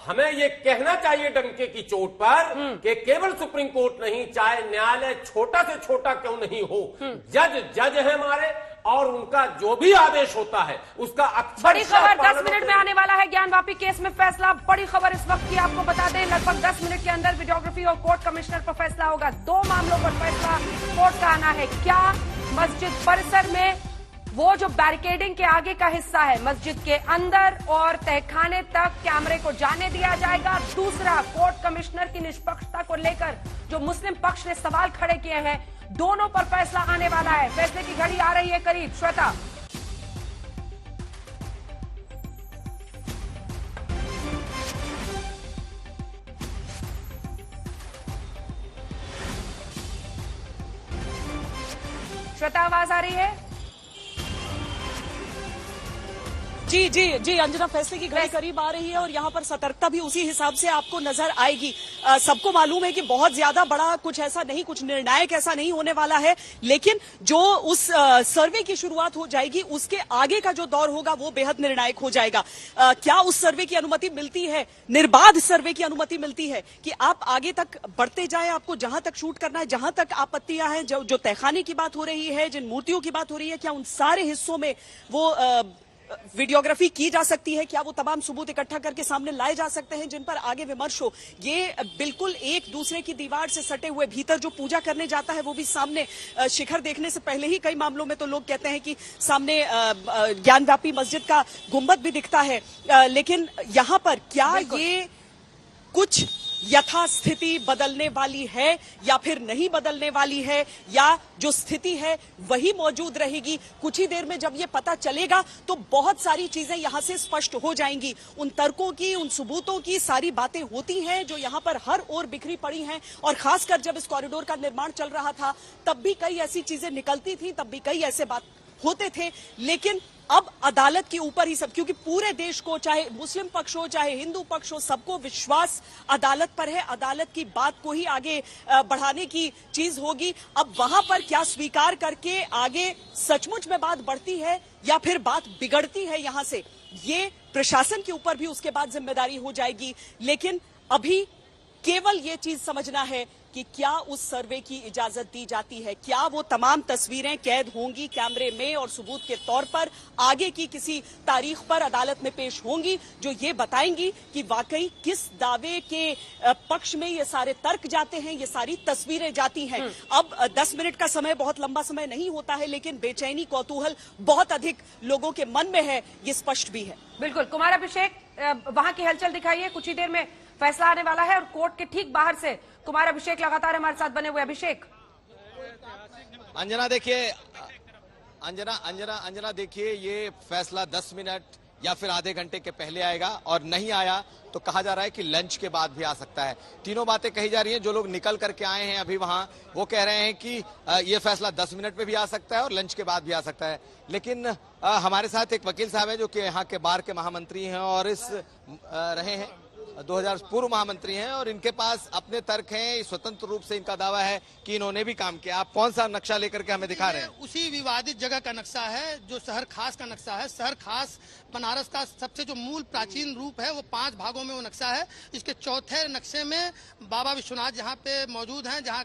Speaker 15: हमें ये कहना चाहिए डंके की चोट पर कि केवल सुप्रीम कोर्ट नहीं, चाहे न्यायालय छोटा से छोटा क्यों नहीं हो, जज है हमारे, और उनका जो भी आदेश होता है उसका
Speaker 1: बड़ी खबर 10 मिनट में आने वाला है। ज्ञानवापी केस में फैसला, बड़ी खबर इस वक्त की आपको बता दें, लगभग 10 मिनट के अंदर वीडियोग्राफी और कोर्ट कमिश्नर पर फैसला होगा। 2 मामलों पर फैसला कोर्ट का आना है। क्या मस्जिद परिसर में वो जो बैरिकेडिंग के आगे का हिस्सा है, मस्जिद के अंदर और तहखाने तक कैमरे को जाने दिया जाएगा? दूसरा, कोर्ट कमिश्नर की निष्पक्षता को लेकर जो मुस्लिम पक्ष ने सवाल खड़े किए हैं, दोनों पर फैसला आने वाला है। फैसले की घड़ी आ रही है करीब। श्वेता, श्वेता आवाज आ रही है?
Speaker 3: जी जी जी अंजना, फैसले की घड़ी करीब आ रही है और यहाँ पर सतर्कता भी उसी हिसाब से आपको नजर आएगी। सबको मालूम है कि बहुत ज्यादा बड़ा कुछ ऐसा नहीं, कुछ निर्णायक ऐसा नहीं होने वाला है, लेकिन जो उस सर्वे की शुरुआत हो जाएगी उसके आगे का जो दौर होगा वो बेहद निर्णायक हो जाएगा। क्या उस सर्वे की अनुमति मिलती है, निर्बाध सर्वे की अनुमति मिलती है कि आप आगे तक बढ़ते जाएं, आपको जहां तक शूट करना है, जहां तक आपत्तियां हैं, जो तहखाने की बात हो रही है, जिन मूर्तियों की बात हो रही है, क्या उन सारे हिस्सों में वो वीडियोग्राफी की जा सकती है? क्या वो तमाम सबूत इकट्ठा करके सामने लाए जा सकते हैं जिन पर आगे विमर्श हो? ये बिल्कुल एक दूसरे की दीवार से सटे हुए, भीतर जो पूजा करने जाता है वो भी सामने, शिखर देखने से पहले ही कई मामलों में तो लोग कहते हैं कि सामने ज्ञानवापी मस्जिद का गुंबद भी दिखता है, लेकिन यहां पर क्या ये कुछ यथास्थिति बदलने वाली है या फिर नहीं बदलने वाली है, या जो स्थिति है वही मौजूद रहेगी? कुछ ही देर में जब ये पता चलेगा तो बहुत सारी चीजें यहां से स्पष्ट हो जाएंगी। उन तर्कों की, उन सबूतों की सारी बातें होती हैं जो यहां पर हर ओर बिखरी पड़ी हैं, और खासकर जब इस कॉरिडोर का निर्माण चल रहा था तब भी कई ऐसी चीजें निकलती थी, तब भी कई ऐसे बात होते थे, लेकिन अब अदालत के ऊपर ही सब, क्योंकि पूरे देश को, चाहे मुस्लिम पक्ष हो चाहे हिंदू पक्ष हो, सबको विश्वास अदालत पर है। अदालत की बात को ही आगे बढ़ाने की चीज होगी। अब वहां पर क्या स्वीकार करके आगे सचमुच में बात बढ़ती है या फिर बात बिगड़ती है यहां से, ये प्रशासन के ऊपर भी उसके बाद जिम्मेदारी हो जाएगी। लेकिन अभी केवल ये चीज समझना है कि क्या उस सर्वे की इजाजत दी जाती है, क्या वो तमाम तस्वीरें कैद होंगी कैमरे में और सबूत के तौर पर आगे की किसी तारीख पर अदालत में पेश होंगी जो ये बताएंगी कि वाकई किस दावे के पक्ष में ये सारे तर्क जाते हैं, ये सारी तस्वीरें जाती हैं। अब 10 मिनट का समय बहुत लंबा समय नहीं होता है, लेकिन बेचैनी, कौतूहल बहुत अधिक लोगों के मन में है, ये स्पष्ट भी है।
Speaker 1: बिल्कुल। कुमार अभिषेक, वहां की हलचल दिखाइए, कुछ ही देर में फैसला आने वाला है और कोर्ट के ठीक बाहर से कुमार अभिषेक लगातार हमारे साथ बने हुए। अभिषेक।
Speaker 4: अंजना देखिए, अंजना देखिए, ये फैसला 10 मिनट या फिर आधे घंटे के पहले आएगा, और नहीं आया तो कहा जा रहा है कि लंच के बाद भी आ सकता है। तीनों बातें कही जा रही हैं। जो लोग निकल करके आए हैं अभी वहां, वो कह रहे हैं कि ये फैसला 10 मिनट में भी आ सकता है और लंच के बाद भी आ सकता है। लेकिन हमारे साथ एक वकील साहब है जो कि यहाँ के बार के महामंत्री हैं और रहे हैं 2000 पूर्व महामंत्री हैं, और इनके पास अपने तर्क हैं। स्वतंत्र रूप से इनका दावा है कि इन्होंने भी काम किया। आप कौन सा नक्शा लेकर के हमें दिखा रहे हैं?
Speaker 16: उसी विवादित जगह का नक्शा है जो शहर खास का नक्शा है। शहर खास बनारस का सबसे जो मूल प्राचीन रूप है वो 5 भागों में वो नक्शा है। इसके चौथे नक्शे में बाबा विश्वनाथ जहाँ पे मौजूद हैं, जहाँ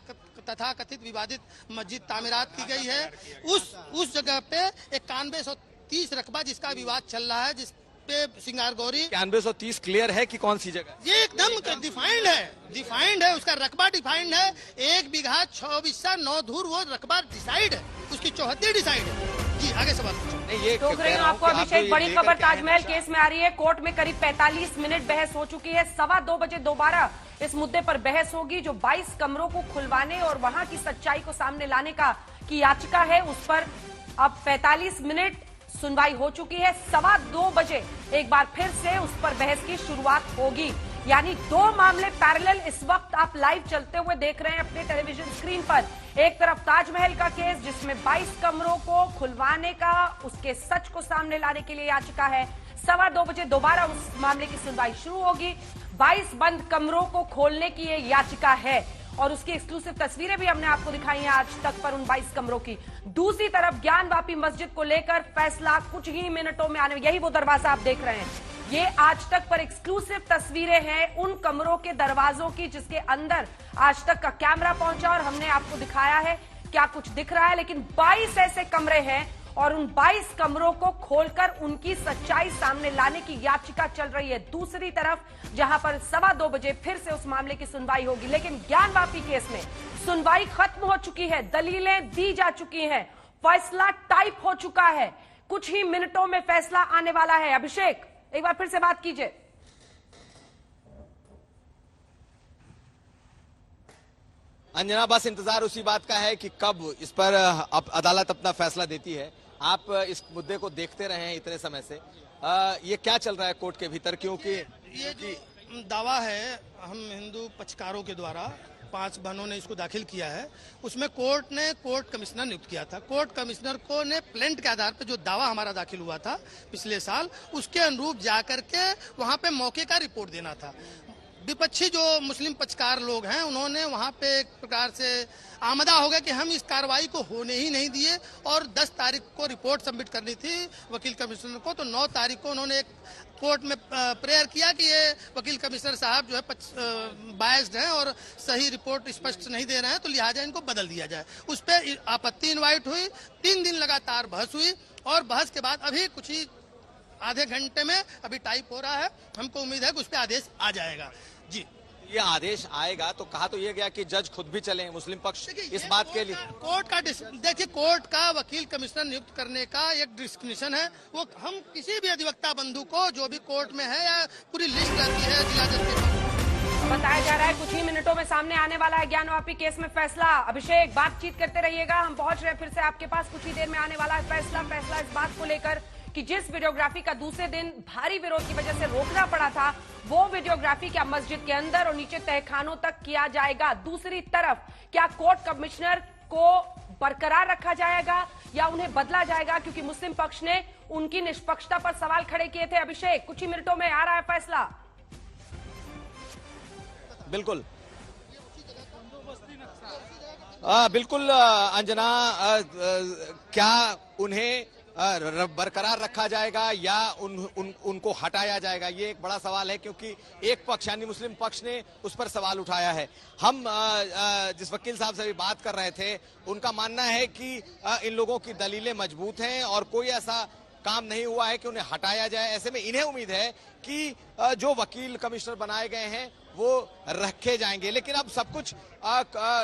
Speaker 16: तथा कथित विवादित मस्जिद तामीरात की गई है, उस जगह पे 9130 रकबा जिसका विवाद चल रहा है, जिस सिंगार गौरी
Speaker 4: 9130 क्लियर है कि कौन सी जगह?
Speaker 16: ये एकदम डिफाइंड है, उसका रकबा डिफाइंड है। 1 बीघा 26 धूर वो रकबा डिसाइड है, उसकी चौहद्दी डिसाइड है। जी आगे सवाल
Speaker 4: ये
Speaker 1: टोक रही हूँ आपको अभिषेक। बड़ी खबर ताजमहल केस में आ रही है। कोर्ट में करीब 45 मिनट बहस हो चुकी है। 2:15 बजे दोबारा इस मुद्दे पर बहस होगी। जो 22 कमरों को खुलवाने और वहां की सच्चाई को सामने लाने की याचिका है, उस पर अब 45 मिनट सुनवाई हो चुकी है। 2:15 बजे एक बार फिर से उस पर बहस की शुरुआत होगी। यानी 2 मामले पैरेलल इस वक्त आप लाइव चलते हुए देख रहे हैं अपने टेलीविजन स्क्रीन पर। एक तरफ ताजमहल का केस जिसमें 22 कमरों को खुलवाने का, उसके सच को सामने लाने के लिए याचिका है। 2:15 बजे दोबारा उस मामले की सुनवाई शुरू होगी। 22 बंद कमरों को खोलने की ये याचिका है और उसकी एक्सक्लूसिव तस्वीरें भी हमने आपको दिखाई हैं आज तक पर उन 22 कमरों की। दूसरी तरफ ज्ञानवापी मस्जिद को लेकर फैसला कुछ ही मिनटों में आने, यही वो दरवाजा आप देख रहे हैं, ये आज तक पर एक्सक्लूसिव तस्वीरें हैं उन कमरों के दरवाजों की जिसके अंदर आज तक का कैमरा पहुंचा और हमने आपको दिखाया है क्या कुछ दिख रहा है। लेकिन 22 ऐसे कमरे हैं और उन 22 कमरों को खोलकर उनकी सच्चाई सामने लाने की याचिका चल रही है। दूसरी तरफ जहां पर 2:15 बजे फिर से उस मामले की सुनवाई होगी, लेकिन ज्ञानवापी केस में सुनवाई खत्म हो चुकी है, दलीलें दी जा चुकी हैं, फैसला टाइप हो चुका है, कुछ ही मिनटों में फैसला आने वाला है। अभिषेक, एक बार फिर से बात कीजिए।
Speaker 4: अंजना, बस इंतजार उसी बात का है कि कब इस पर अदालत अपना फैसला देती है। आप इस मुद्दे को देखते रहे हैं इतने समय से, ये क्या चल रहा है कोर्ट के भीतर, क्योंकि
Speaker 16: ये जो दावा है हम हिंदू पक्षकारों के द्वारा 5 बहनों ने इसको दाखिल किया है, उसमें कोर्ट ने कोर्ट कमिश्नर नियुक्त किया था। कोर्ट कमिश्नर को ने प्लेंट के आधार पर जो दावा हमारा दाखिल हुआ था पिछले साल, उसके अनुरूप जाकर के वहां पे मौके का रिपोर्ट देना था। विपक्षी जो मुस्लिम पक्षकार लोग हैं उन्होंने वहां पे एक प्रकार से आमदा हो गया कि हम इस कार्रवाई को होने ही नहीं दिए, और 10 तारीख को रिपोर्ट सबमिट करनी थी वकील कमिश्नर को, तो 9 तारीख को उन्होंने एक कोर्ट में प्रेयर किया कि ये वकील कमिश्नर साहब जो है बायस्ड हैं और सही रिपोर्ट स्पष्ट नहीं दे रहे हैं, तो लिहाजा इनको बदल दिया जाए। उस पर आपत्ति इन्वाइट हुई, 3 दिन लगातार बहस हुई, और बहस के बाद अभी कुछ ही आधे घंटे में अभी टाइप हो रहा है। हमको उम्मीद है कि उस पर आदेश आ जाएगा। जी,
Speaker 4: ये आदेश आएगा तो कहा तो ये गया कि जज खुद भी चले मुस्लिम पक्ष इस बात के लिए।
Speaker 16: कोर्ट का देखिए, कोर्ट का वकील कमिश्नर नियुक्त करने का एक डिस्क्रिप्शन है, वो हम किसी भी अधिवक्ता बंधु को जो भी कोर्ट में है या पूरी लिस्ट रहती है जिला जज के।
Speaker 1: बताया जा रहा है कुछ ही मिनटों में सामने आने वाला है ज्ञानवापी केस में फैसला। अभिषेक, बातचीत करते रहिएगा, हम पहुंच रहे हैं फिर से आपके पास। कुछ ही देर में आने वाला है फैसला इस बात को लेकर कि जिस वीडियोग्राफी का दूसरे दिन भारी विरोध की वजह से रोकना पड़ा था, वो वीडियोग्राफी क्या मस्जिद के अंदर और नीचे तहखानों तक किया जाएगा। दूसरी तरफ क्या कोर्ट कमिश्नर को बरकरार रखा जाएगा या उन्हें बदला जाएगा, क्योंकि मुस्लिम पक्ष ने उनकी निष्पक्षता पर सवाल खड़े किए थे। अभिषेक, कुछ ही मिनटों में आ रहा है फैसला।
Speaker 4: बिल्कुल बिल्कुल अंजना, क्या उन्हें बरकरार रखा जाएगा या उनको हटाया जाएगा, ये एक बड़ा सवाल है, क्योंकि एक पक्ष यानी मुस्लिम पक्ष ने उस पर सवाल उठाया है। हम जिस वकील साहब से भी बात कर रहे थे, उनका मानना है कि इन लोगों की दलीलें मजबूत हैं और कोई ऐसा काम नहीं हुआ है कि उन्हें हटाया जाए। ऐसे में इन्हें उम्मीद है कि जो वकील कमिश्नर बनाए गए हैं वो रखे जाएंगे। लेकिन अब सब कुछ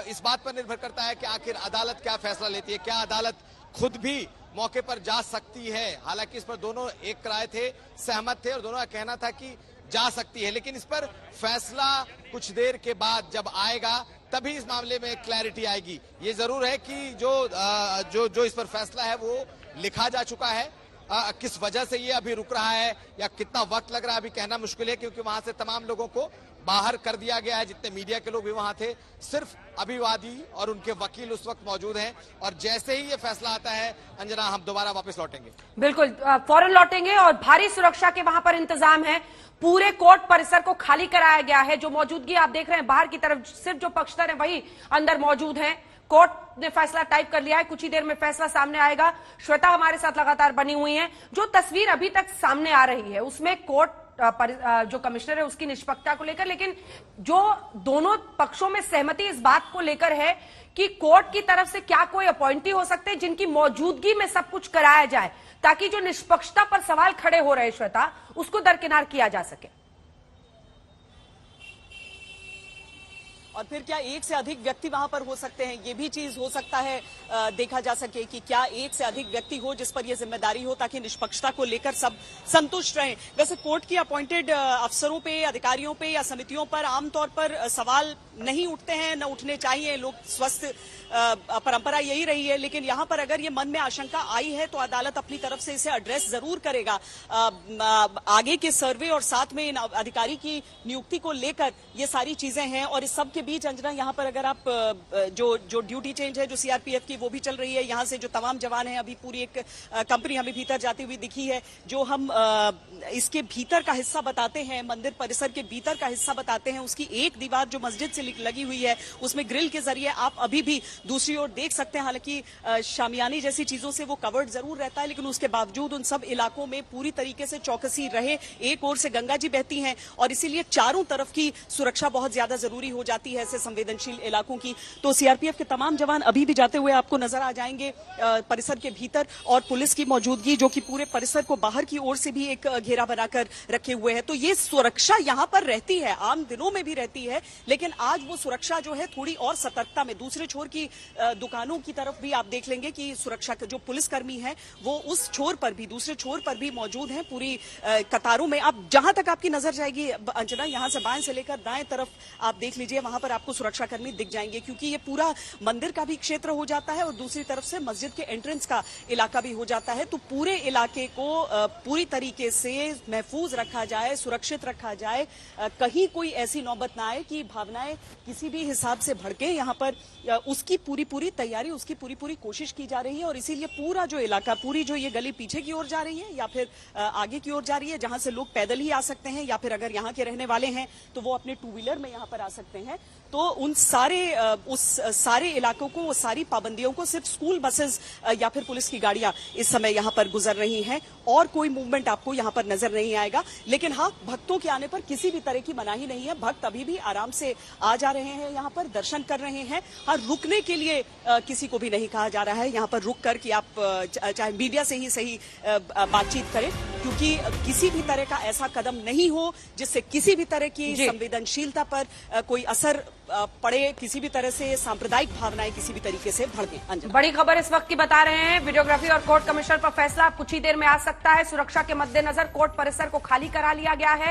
Speaker 4: इस बात पर निर्भर करता है कि आखिर अदालत क्या फैसला लेती है। क्या अदालत खुद भी मौके पर जा सकती है? हालांकि इस पर दोनों एक राय थे, सहमत थे, और दोनों का कहना था कि जा सकती है, लेकिन इस पर फैसला कुछ देर के बाद जब आएगा तभी इस मामले में क्लैरिटी आएगी। ये जरूर है कि जो इस पर फैसला है वो लिखा जा चुका है। किस वजह से ये अभी रुक रहा है या कितना वक्त लग रहा है अभी कहना मुश्किल है, क्योंकि वहां से तमाम लोगों को बाहर कर दिया गया है, जितने मीडिया के लोग भी वहां थे। सिर्फ अभिवादी और उनके वकील उस वक्त मौजूद हैं, और जैसे ही ये फैसला आता है अंजना, हम दोबारा वापस लौटेंगे।
Speaker 1: बिल्कुल, फौरन लौटेंगे, और भारी सुरक्षा के वहां पर इंतजाम है। पूरे कोर्ट परिसर को खाली कराया गया है। जो मौजूदगी आप देख रहे हैं बाहर की तरफ, सिर्फ जो पक्षधर है वही अंदर मौजूद है। कोर्ट ने फैसला टाइप कर लिया है, कुछ ही देर में फैसला सामने आएगा। श्वेता हमारे साथ लगातार बनी हुई है। जो तस्वीर अभी तक सामने आ रही है उसमें कोर्ट जो कमिश्नर है उसकी निष्पक्षता को लेकर, लेकिन जो दोनों पक्षों में सहमति इस बात को लेकर है कि कोर्ट की तरफ से क्या कोई अपॉइंटी हो सकते हैं जिनकी मौजूदगी में सब कुछ कराया जाए, ताकि जो निष्पक्षता पर सवाल खड़े हो रहे श्वेता, उसको दरकिनार किया जा सके।
Speaker 3: और फिर क्या एक से अधिक व्यक्ति वहां पर हो सकते हैं, ये भी चीज हो सकता है देखा जा सके कि क्या एक से अधिक व्यक्ति हो जिस पर यह जिम्मेदारी हो, ताकि निष्पक्षता को लेकर सब संतुष्ट रहें। वैसे कोर्ट की अपॉइंटेड अफसरों पे, अधिकारियों पे या समितियों पर आमतौर पर सवाल नहीं उठते हैं, न उठने चाहिए, लोग स्वस्थ परंपरा यही रही है। लेकिन यहाँ पर अगर ये मन में आशंका आई है तो अदालत अपनी तरफ से इसे एड्रेस जरूर करेगा। आगे के सर्वे और साथ में इन अधिकारी की नियुक्ति को लेकर ये सारी चीजें हैं। और इस सब के बीच अंजना, यहाँ पर अगर आप जो ड्यूटी चेंज है जो सीआरपीएफ की वो भी चल रही है। यहाँ से जो तमाम जवान हैं, अभी पूरी एक कंपनी हमें भीतर जाती हुई दिखी है। जो हम इसके भीतर का हिस्सा बताते हैं, मंदिर परिसर के भीतर का हिस्सा बताते हैं, उसकी एक दीवार जो मस्जिद से लगी हुई है उसमें ग्रिल के जरिए आप अभी भी दूसरी ओर देख सकते हैं, हालांकि शामियानी जैसी चीजों से वो कवर्ड जरूर रहता है, लेकिन उसके बावजूद उन सब इलाकों में पूरी तरीके से चौकसी रहे। एक ओर से गंगा जी बहती हैं और इसीलिए चारों तरफ की सुरक्षा बहुत ज्यादा जरूरी हो जाती है ऐसे संवेदनशील इलाकों की। तो सीआरपीएफ के तमाम जवान अभी भी जाते हुए आपको नजर आ जाएंगे परिसर के भीतर, और पुलिस की मौजूदगी जो कि पूरे परिसर को बाहर की ओर से भी एक घेरा बनाकर रखे हुए है। तो ये सुरक्षा यहाँ पर रहती है, आम दिनों में भी रहती है, लेकिन आज वो सुरक्षा जो है थोड़ी और सतर्कता में, दूसरे छोर की दुकानों की तरफ भी आप देख लेंगे कि सुरक्षा के जो पुलिसकर्मी हैं वो उस छोर पर भी, दूसरे छोर पर भी मौजूद हैं पूरी कतारों में। आप जहां तक आपकी नजर जाएगी अंजना, यहां से बाएं से लेकर दाएं तरफ आप देख लीजिए, वहां पर आपको सुरक्षाकर्मी दिख जाएंगे, क्योंकि ये पूरा मंदिर का भी क्षेत्र हो जाता है और दूसरी तरफ से मस्जिद के एंट्रेंस का इलाका भी हो जाता है। तो पूरे इलाके को पूरी तरीके से महफूज रखा जाए, सुरक्षित रखा जाए, कहीं कोई ऐसी नौबत ना आए कि भावनाएं किसी भी हिसाब से भड़के। यहाँ पर उसकी पूरी तैयारी, उसकी पूरी कोशिश की जा रही है, और इसीलिए पूरा जो इलाका, पूरी जो ये गली पीछे की ओर जा रही है या फिर आगे की ओर जा रही है, जहां से लोग पैदल ही आ सकते हैं, या फिर अगर यहाँ के रहने वाले हैं तो वो अपने टू व्हीलर में यहाँ पर आ सकते हैं। तो उन सारे इलाकों को, सारी पाबंदियों को सिर्फ स्कूल बसेस या फिर पुलिस की गाड़ियां इस समय यहाँ पर गुजर रही हैं, और कोई मूवमेंट आपको यहाँ पर नजर नहीं आएगा। लेकिन हाँ, भक्तों के आने पर किसी भी तरह की मनाही नहीं है। भक्त अभी भी आराम से आ जा रहे हैं, यहाँ पर दर्शन कर रहे हैं। हाँ, रुकने के लिए किसी को भी नहीं कहा जा रहा है यहाँ पर रुक कर कि आप चाहे मीडिया से ही सही बातचीत करें, क्योंकि किसी भी तरह का ऐसा कदम नहीं हो जिससे किसी भी तरह की संवेदनशीलता पर कोई असर पड़े, किसी भी तरह से सांप्रदायिक भावनाएं किसी भी तरीके से भड़कें।
Speaker 1: बड़ी खबर इस वक्त की बता रहे हैं, वीडियोग्राफी और कोर्ट कमिश्नर पर फैसला कुछ ही देर में आ सकता है। सुरक्षा के मद्देनजर कोर्ट परिसर को खाली करा लिया गया है।